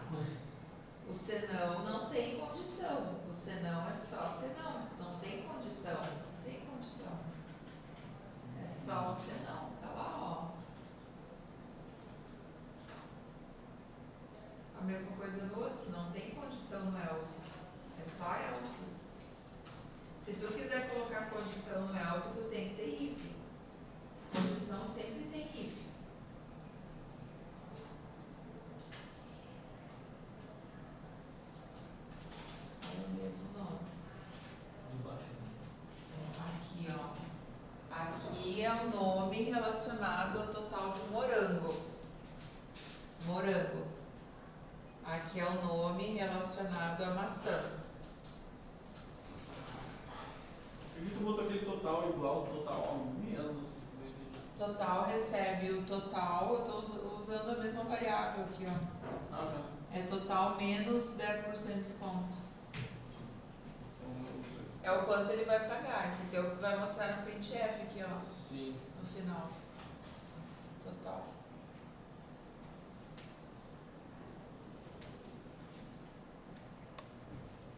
O senão não tem condição. O senão é só senão. Não tem condição. Não tem condição. É só o senão. Tá lá, ó. A mesma coisa no outro. Não tem condição no else. É só else. Se tu quiser colocar condição no else, tu tem que ter if. Condição sempre tem if. É o mesmo nome. De baixo. Aqui, ó. Aqui é o nome relacionado ao total de morango. Morango. Aqui é o nome relacionado à maçã. Por que tu botou aquele total igual, total menos? Total recebe o total, eu estou usando a mesma variável aqui, ó. Ah, não. É total menos 10% de desconto. É o quanto ele vai pagar. Esse aqui é o que tu vai mostrar no printf aqui, ó. Sim. No final. Total.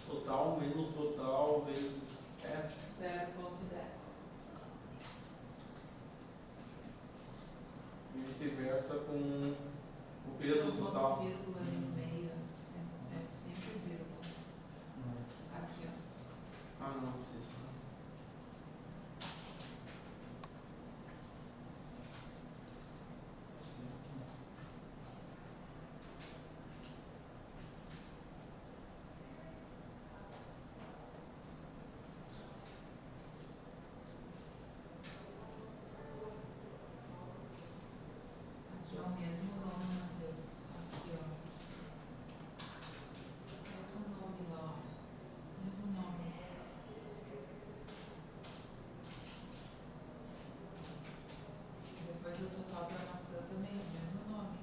Total menos total vezes F. 0,10. E vice-versa com o peso Tem uma total. vírgula ali no meio. É sempre vírgula. Aqui, ó. Ah, não precisa. Aqui é o mesmo nome, Matheus. Aqui, ó. Mesmo nome lá, ó. Mesmo nome. Depois o total da maçã também é o mesmo nome.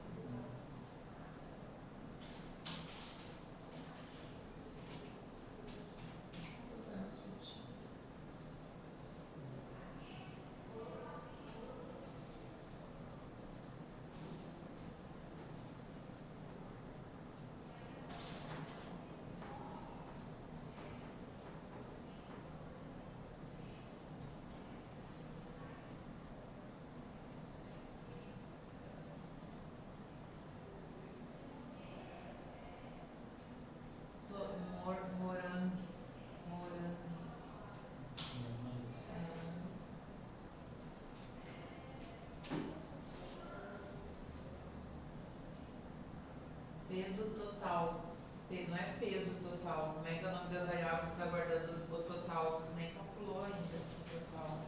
Total switch. Morangue. Morangue. Peso total. Não é peso total. Como é que é o nome da variável que está guardando o total? Tu nem calculou ainda o total.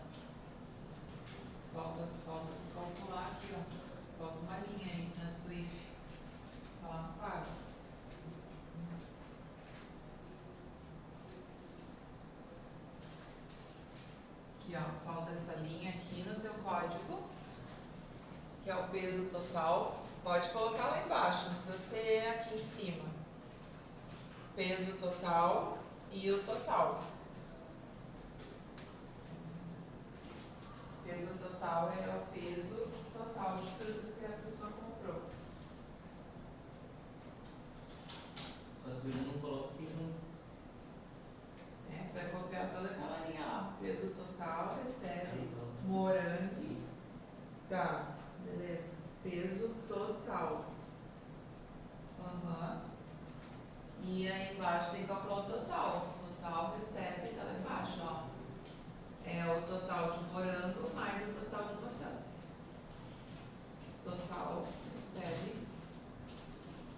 Falta tu calcular aqui, ó. Falta uma linha aí antes do if. Tá lá no quadro. Aqui, ó. Falta essa linha aqui no teu código, que é o peso total. Pode colocar lá embaixo, não precisa ser aqui em cima. Peso total e o total. Peso total é o peso total de frutas que a pessoa comprou. Às vezes eu não coloco aqui junto. Tu vai copiar toda aquela linha lá. Peso total recebe morangue. Tá, beleza. Peso total. E aí embaixo tem que calcular o total. O total recebe, tá lá embaixo, ó. É o total de morango mais o total de maçã. Total recebe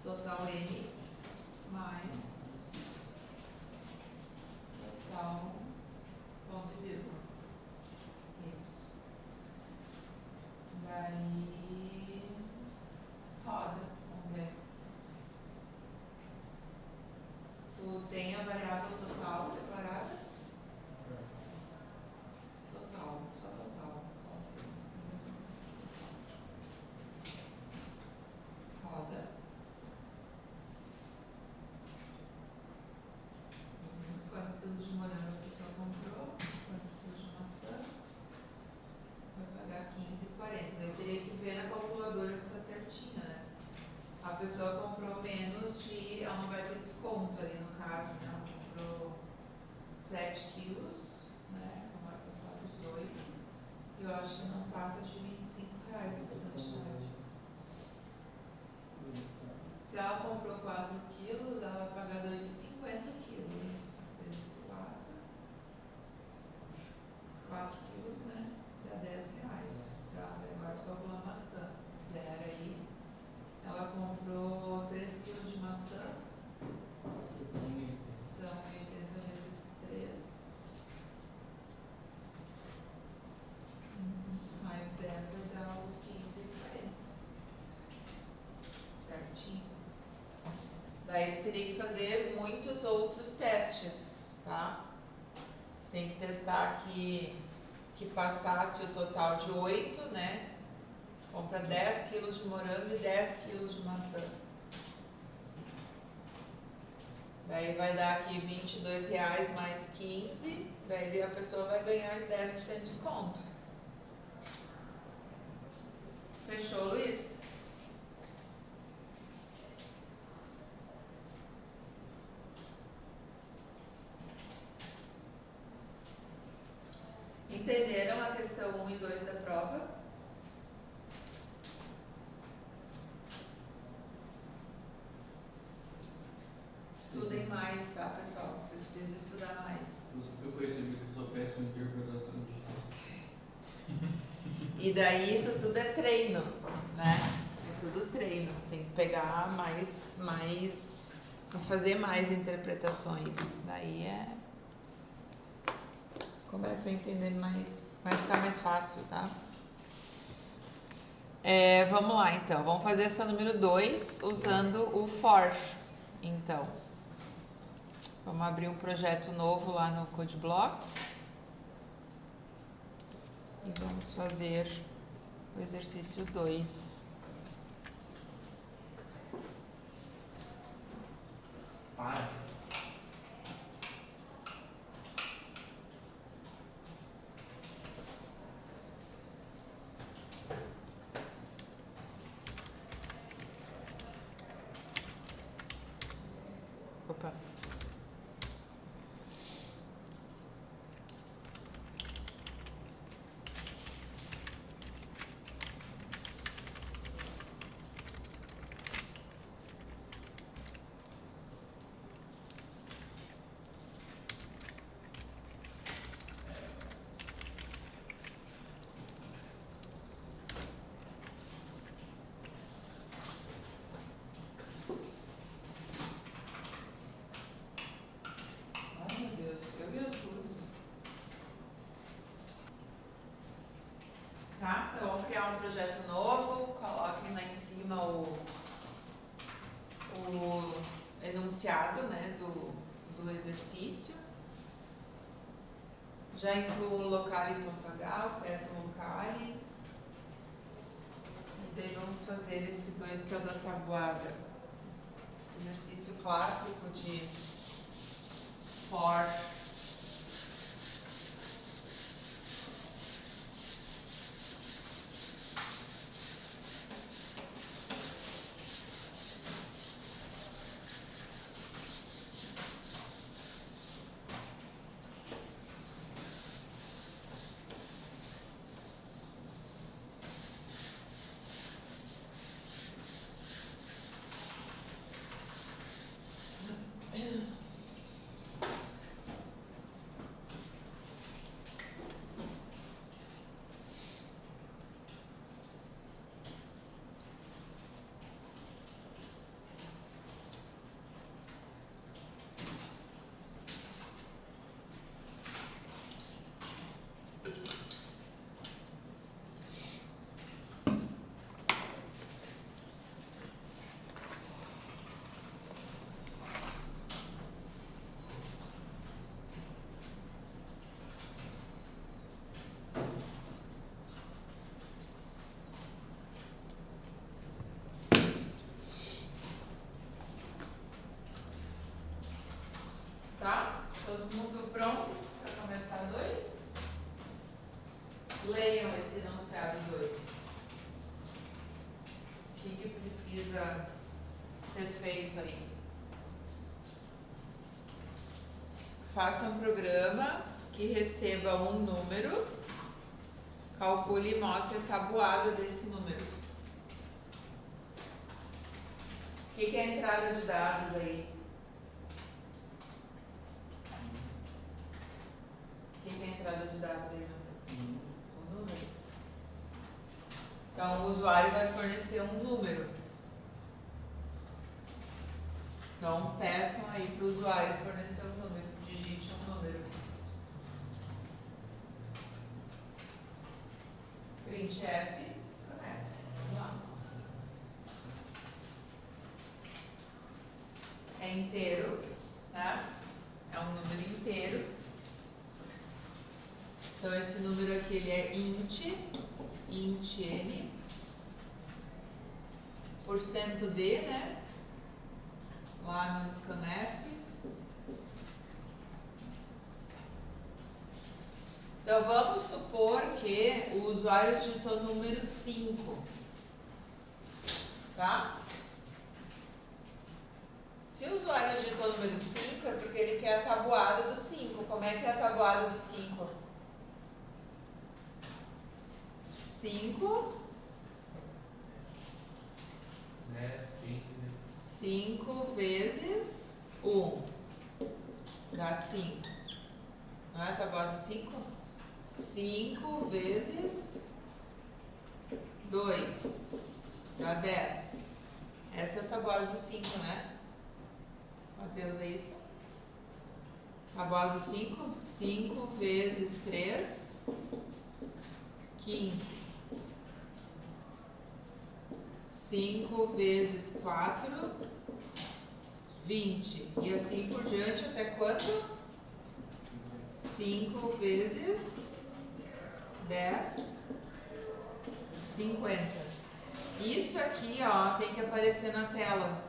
total M mais total ponto e vírgula. Isso. Daí roda, vamos ver. Tu tem a variável total declarada? Total, só pessoa comprou menos de. Ela não vai ter desconto ali no caso, né? Ela comprou 7 quilos, né? Não vai passar dos 8. E eu acho que não passa de R$25 essa quantidade. Se ela comprou 4 quilos, ela vai pagar 2,50 quilos. Vezes 4 quilos, né? Dá R$10. Tá? Agora tu calcula a maçã. Zero aí. Ela comprou 3 quilos de maçã. Então, 80 vezes 3. Mais 10 vai dar os 15,40. Certinho. Daí tu teria que fazer muitos outros testes, tá? Tem que testar que passasse o total de 8, né? Compra 10 quilos de morango e 10 quilos de maçã. Daí vai dar aqui R$22 mais 15, daí a pessoa vai ganhar 10% de desconto. Fechou, Luiz? Entenderam a questão 1 e 2 da prova? Estudem mais, tá, pessoal? Vocês precisam estudar mais. Eu percebi que eu sou péssimo em interpretação de E daí isso tudo é treino, né? É tudo treino. Tem que pegar mais e fazer mais interpretações. Daí começa a entender mais, começa a ficar mais fácil, tá? Vamos lá, então. Vamos fazer essa número 2 usando o for. Então, vamos abrir um projeto novo lá no CodeBlocks. E vamos fazer o exercício 2. Para. Opa. Ai, meu Deus, eu vi as luzes. Tá? Então, vamos criar um projeto novo. Coloquem lá em cima o enunciado, né, do exercício. Já incluo o locale.h, o certo locale. E daí vamos fazer esse 2 que é o da tabuada. Exercício clássico de for. Tá? Todo mundo pronto para começar 2? Leiam esse enunciado 2. O que precisa ser feito aí? Faça um programa que receba um número, calcule e mostre a tabuada desse número. O que é a entrada de dados aí? O que é a entrada de dados aí, meu Deus? O número. Então, o usuário vai fornecer um número. Então, peçam aí para o usuário fornecer um número. Digite um número. Printf, scanf. Vamos lá. É inteiro, tá? É um número inteiro. Então, esse número aqui, ele é int n, %d, né? Lá no scanf. Então, vamos supor que o usuário digitou número 5, tá? Se o usuário digitou número 5, é porque ele quer a tabuada do 5. Como é que é a tabuada do 5? 5 10, 15. 5 vezes 1 dá 5. Não é a tabuada do 5? 5 vezes 2 dá 10. Essa é a tabuada do 5, né? Mateus, é isso? Tabuada do 5? 5 vezes 3, 15. 5 vezes 4, 20. E assim por diante até quanto? 5 vezes 10, 50. Isso aqui, ó, tem que aparecer na tela.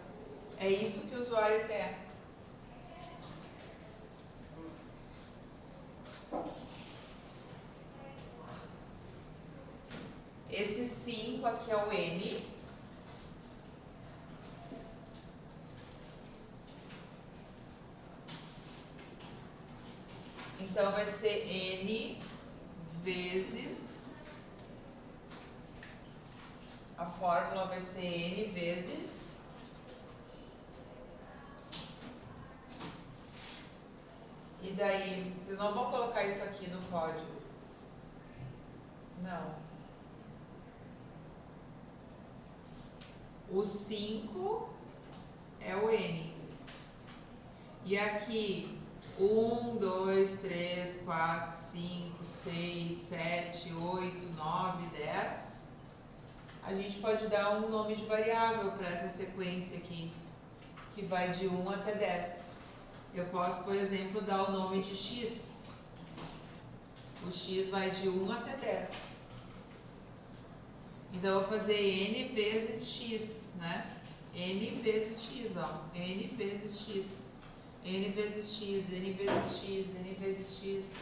É isso que o usuário quer. Esse 5 aqui é o N. Então, vai ser N vezes, a fórmula vai ser N vezes e daí, vocês não vão colocar isso aqui no código. Não. O 5 é o N. E aqui 1, 2, 3, 4, 5, 6, 7, 8, 9, 10. A gente pode dar um nome de variável para essa sequência aqui, que vai de 1 até 10. Eu posso, por exemplo, dar o nome de x. O x vai de 1 até 10. Então, eu vou fazer n vezes x, né? N vezes x, ó. N vezes x. N vezes x, N vezes x, N vezes x.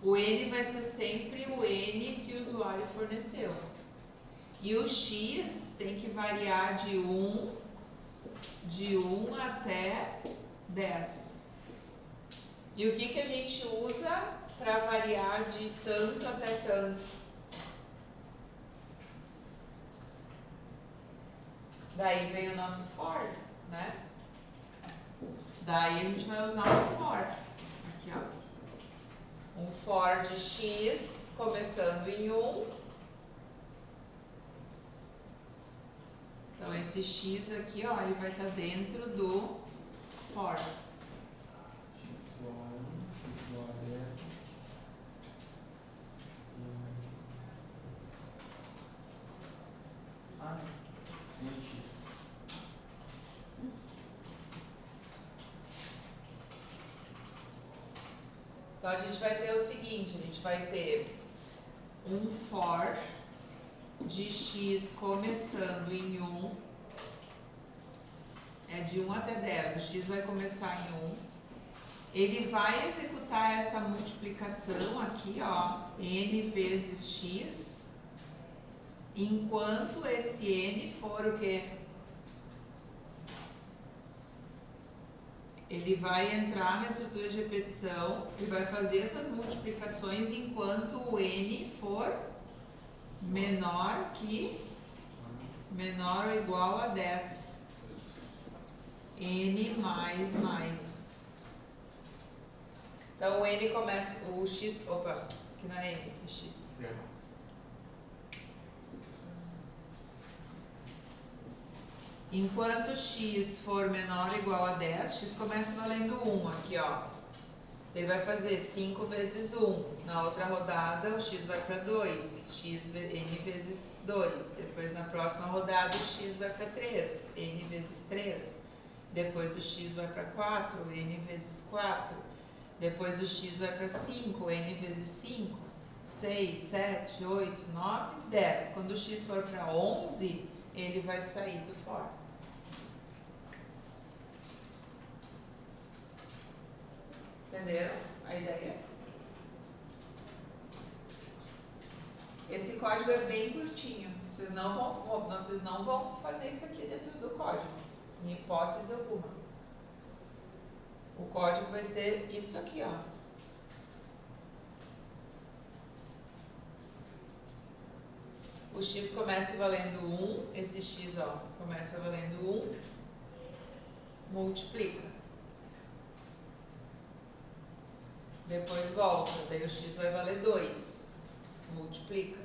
O N vai ser sempre o N que o usuário forneceu. E o x tem que variar de 1 até 10. E o que a gente usa para variar de tanto até tanto? Daí vem o nosso for, né? Daí a gente vai usar um for. Aqui, ó. Um for de x começando em 1. Então, esse x aqui, ó, ele vai estar dentro do for. Então, a gente vai ter o seguinte, a gente vai ter um for de x começando em 1, é de 1 até 10, o x vai começar em 1, ele vai executar essa multiplicação aqui, ó, n vezes x, enquanto esse n for o quê? ele vai entrar na estrutura de repetição e vai fazer essas multiplicações enquanto o n for menor ou igual a 10. N mais. Então o n começa, o x, opa, que não é n, que é x. Enquanto x for menor ou igual a 10, x começa valendo 1 aqui, ó. Ele vai fazer 5 vezes 1. Na outra rodada o x vai para 2, n vezes 2. Depois na próxima rodada o x vai para 3, n vezes 3. Depois o x vai para 4, n vezes 4. Depois o x vai para 5, n vezes 5. 6, 7, 8, 9, 10. Quando o x for para 11, ele vai sair do for. Entenderam a ideia? Esse código é bem curtinho. Vocês não vão fazer isso aqui dentro do código, em hipótese alguma. O código vai ser isso aqui, ó. O x começa valendo 1, esse x, ó, começa valendo 1, multiplica. Depois volta, daí o x vai valer 2, multiplica.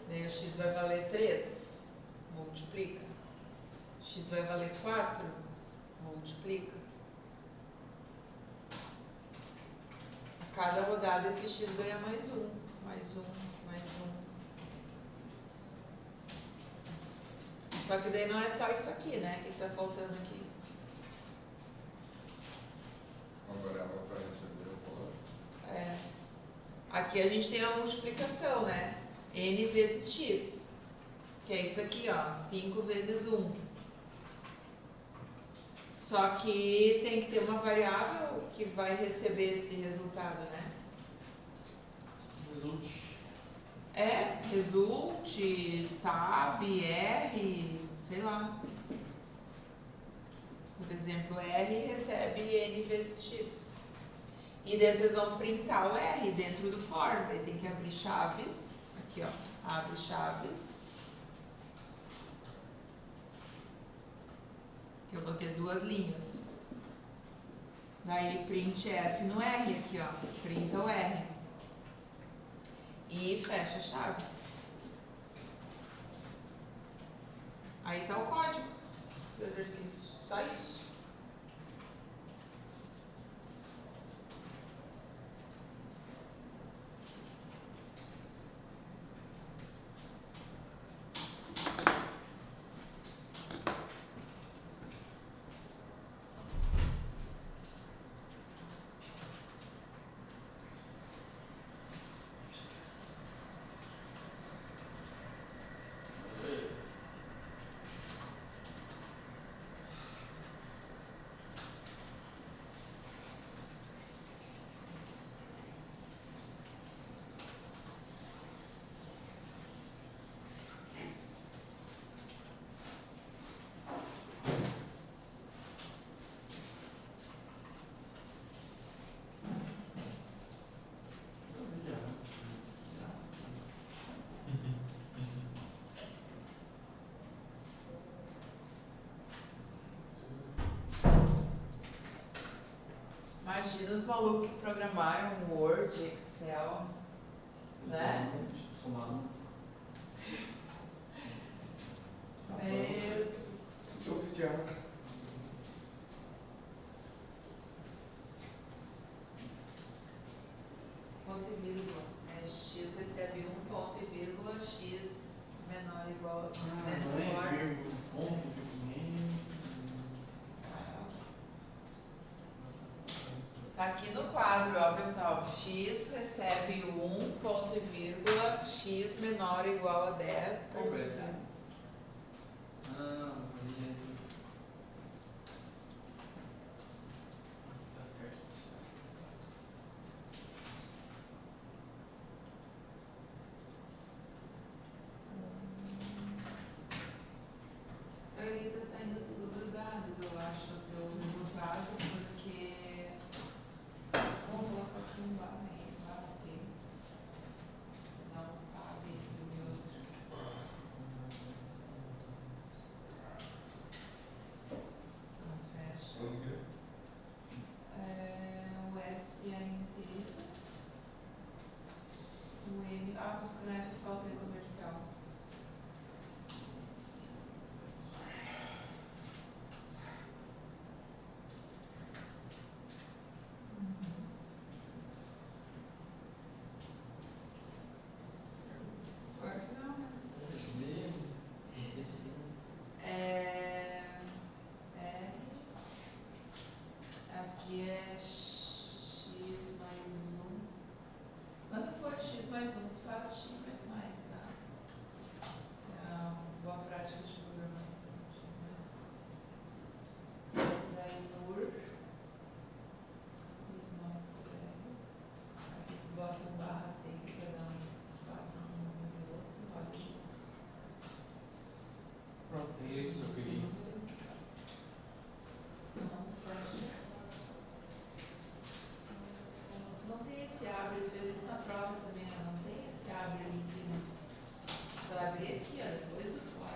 Daí o x vai valer 3, multiplica. X vai valer 4, multiplica. A cada rodada esse x ganha mais 1, mais 1, mais 1. Só que daí não é só isso aqui, né? O que está faltando aqui? Uma variável para receber o valor. É. Aqui a gente tem a multiplicação, né? N vezes x, que é isso aqui, ó, 5 vezes 1. Só que tem que ter uma variável que vai receber esse resultado, né? Resulte, tab, R, sei lá. Por exemplo, R recebe N vezes X. E daí vocês vão printar o R dentro do for. Daí tem que abrir chaves. Aqui, ó. Abre chaves. Eu vou ter duas linhas. Daí print F no R aqui, ó. Printa o R. E fecha chaves. Aí tá o código do exercício. Só isso. Imagina os malucos que programaram Word, Excel, né? Somado. Seu vidiado. Ponto e vírgula. X recebe 1 ponto e vírgula, X menor ou igual a Tá aqui no quadro, ó, pessoal. X recebe 1 ponto e vírgula, X menor ou igual a 10 ponto e vírgula. Tá certo. Aí tá saindo tudo grudado, eu acho, o teu aqui, ó, depois do for.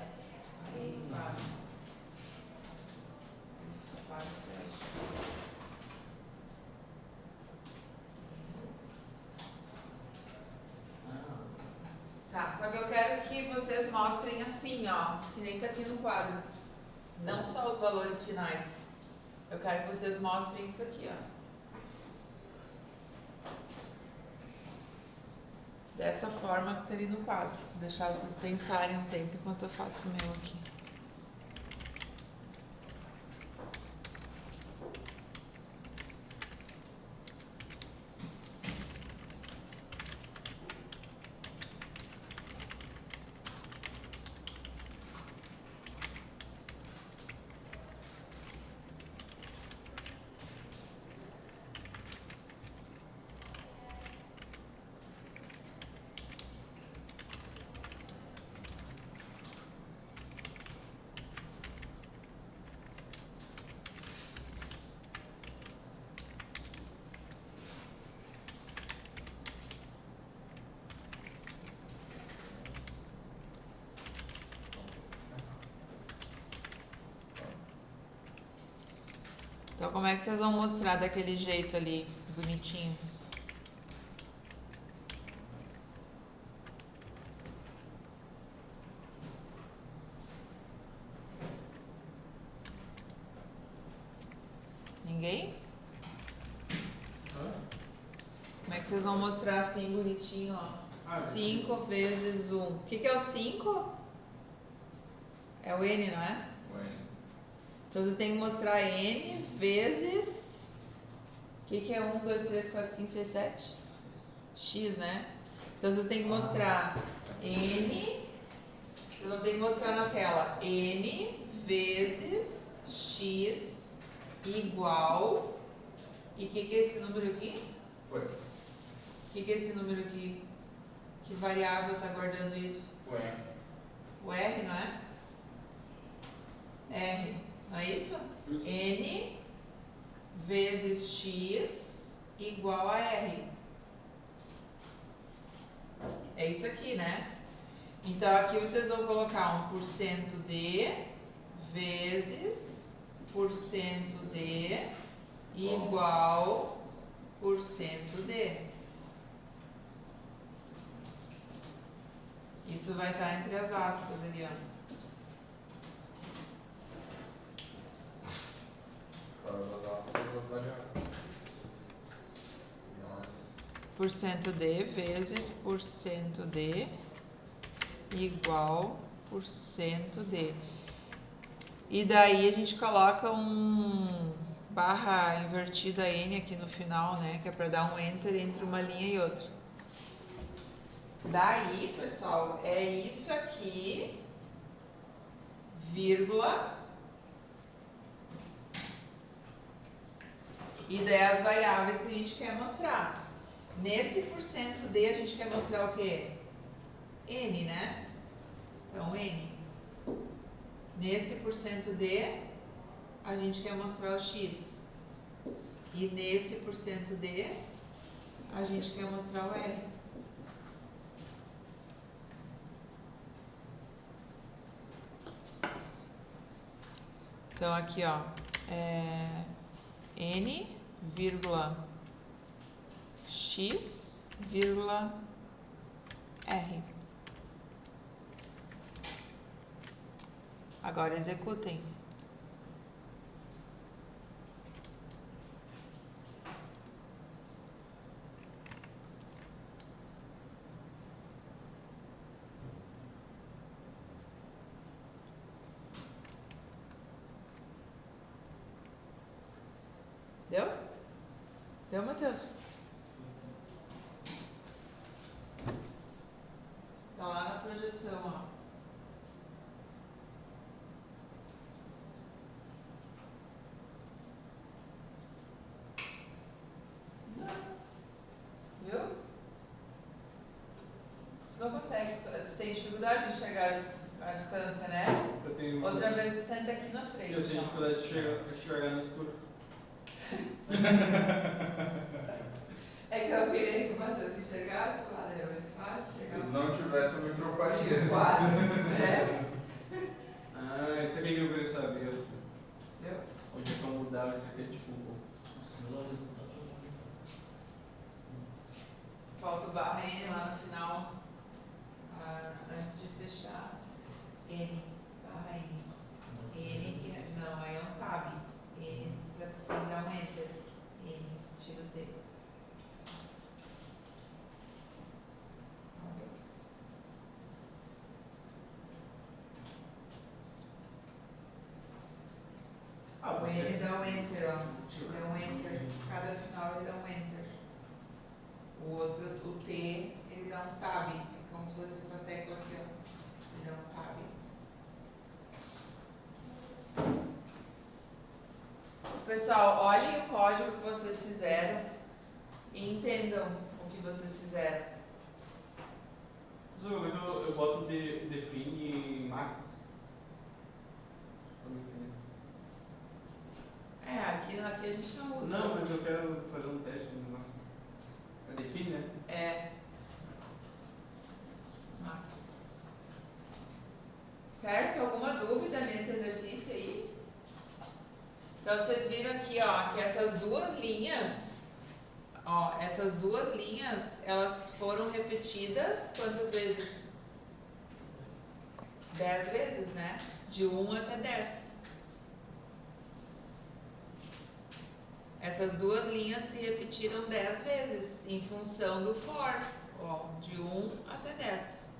Aí tu abre. Apaga o flash. Tá, só que eu quero que vocês mostrem assim, ó, que nem tá aqui no quadro. Não só os valores finais. Eu quero que vocês mostrem isso aqui, ó. Dessa forma que tá ali no quadro. Vou deixar vocês pensarem um tempo enquanto eu faço o meu aqui. Então, como é que vocês vão mostrar daquele jeito ali, bonitinho? Ninguém? Como é que vocês vão mostrar assim, bonitinho, ó? 5 vezes 1. O que é o 5? É o N, não é? O N. Então, vocês têm que mostrar N vezes... O que é 1, 2, 3, 4, 5, 6, 7? X, né? Então, vocês têm que mostrar N... Vocês vão ter que mostrar na tela N vezes X igual... E o que é esse número aqui? Foi. O que é esse número aqui? Que variável está guardando isso? O N. O R, não é? R, não é isso? Isso. N vezes X igual a R. É isso aqui, né? Então, aqui vocês vão colocar 1% de vezes % de igual % de. Isso vai estar entre as aspas ali, ó. Porcento de vezes % de igual % de. E daí a gente coloca um barra invertida N aqui no final, né? Que é para dar um enter entre uma linha e outra. Daí, pessoal, é isso aqui, vírgula, e daí as variáveis que a gente quer mostrar. Nesse % de a gente quer mostrar o quê? N, né? Então, N. Nesse % de a gente quer mostrar o X. E nesse % de a gente quer mostrar o R. Então, aqui, ó, N, vírgula, X, vírgula, R. Agora executem. Deu? Deu, Matheus? Tá lá na projeção, ó. Viu? Tu não consegue, tu tem dificuldade de enxergar a distância, né? Eu tenho. Outra vez tu senta aqui na frente. Eu tenho ó. dificuldade de enxergar no escuro. É que eu queria que o Matheus enxergasse, claro, era mais fácil Se chegar. não tivesse, eu me troparia. Quase, né? Ah, isso aqui que eu queria saber. Entendeu? Onde é que eu mudava isso aqui, tipo. Simula o resultado. Falta o barra N lá no final, antes de fechar. N, barra N. N, que é, não, aí é um tab. N, pra você dar um enter. N, tira o T. Ah, O você. N dá um enter, ó. Dá um enter. Cada final ele dá um enter. O outro, o T, ele dá um tab. É como se fosse essa tecla aqui, ó. Ele dá um tab. Pessoal, olhem o código que vocês fizeram e entendam o que vocês fizeram. Professor, eu boto define max. Tô me entendendo. Aqui a gente não usa. Não, mas eu quero fazer um teste no negócio. É define, né? É. Max. Certo? Alguma dúvida nesse exercício aí? Então vocês viram aqui, ó, que essas duas linhas, elas foram repetidas quantas vezes? 10 vezes, né? De 1 até 10. Essas duas linhas se repetiram 10 vezes, em função do for, ó, de 1 até 10.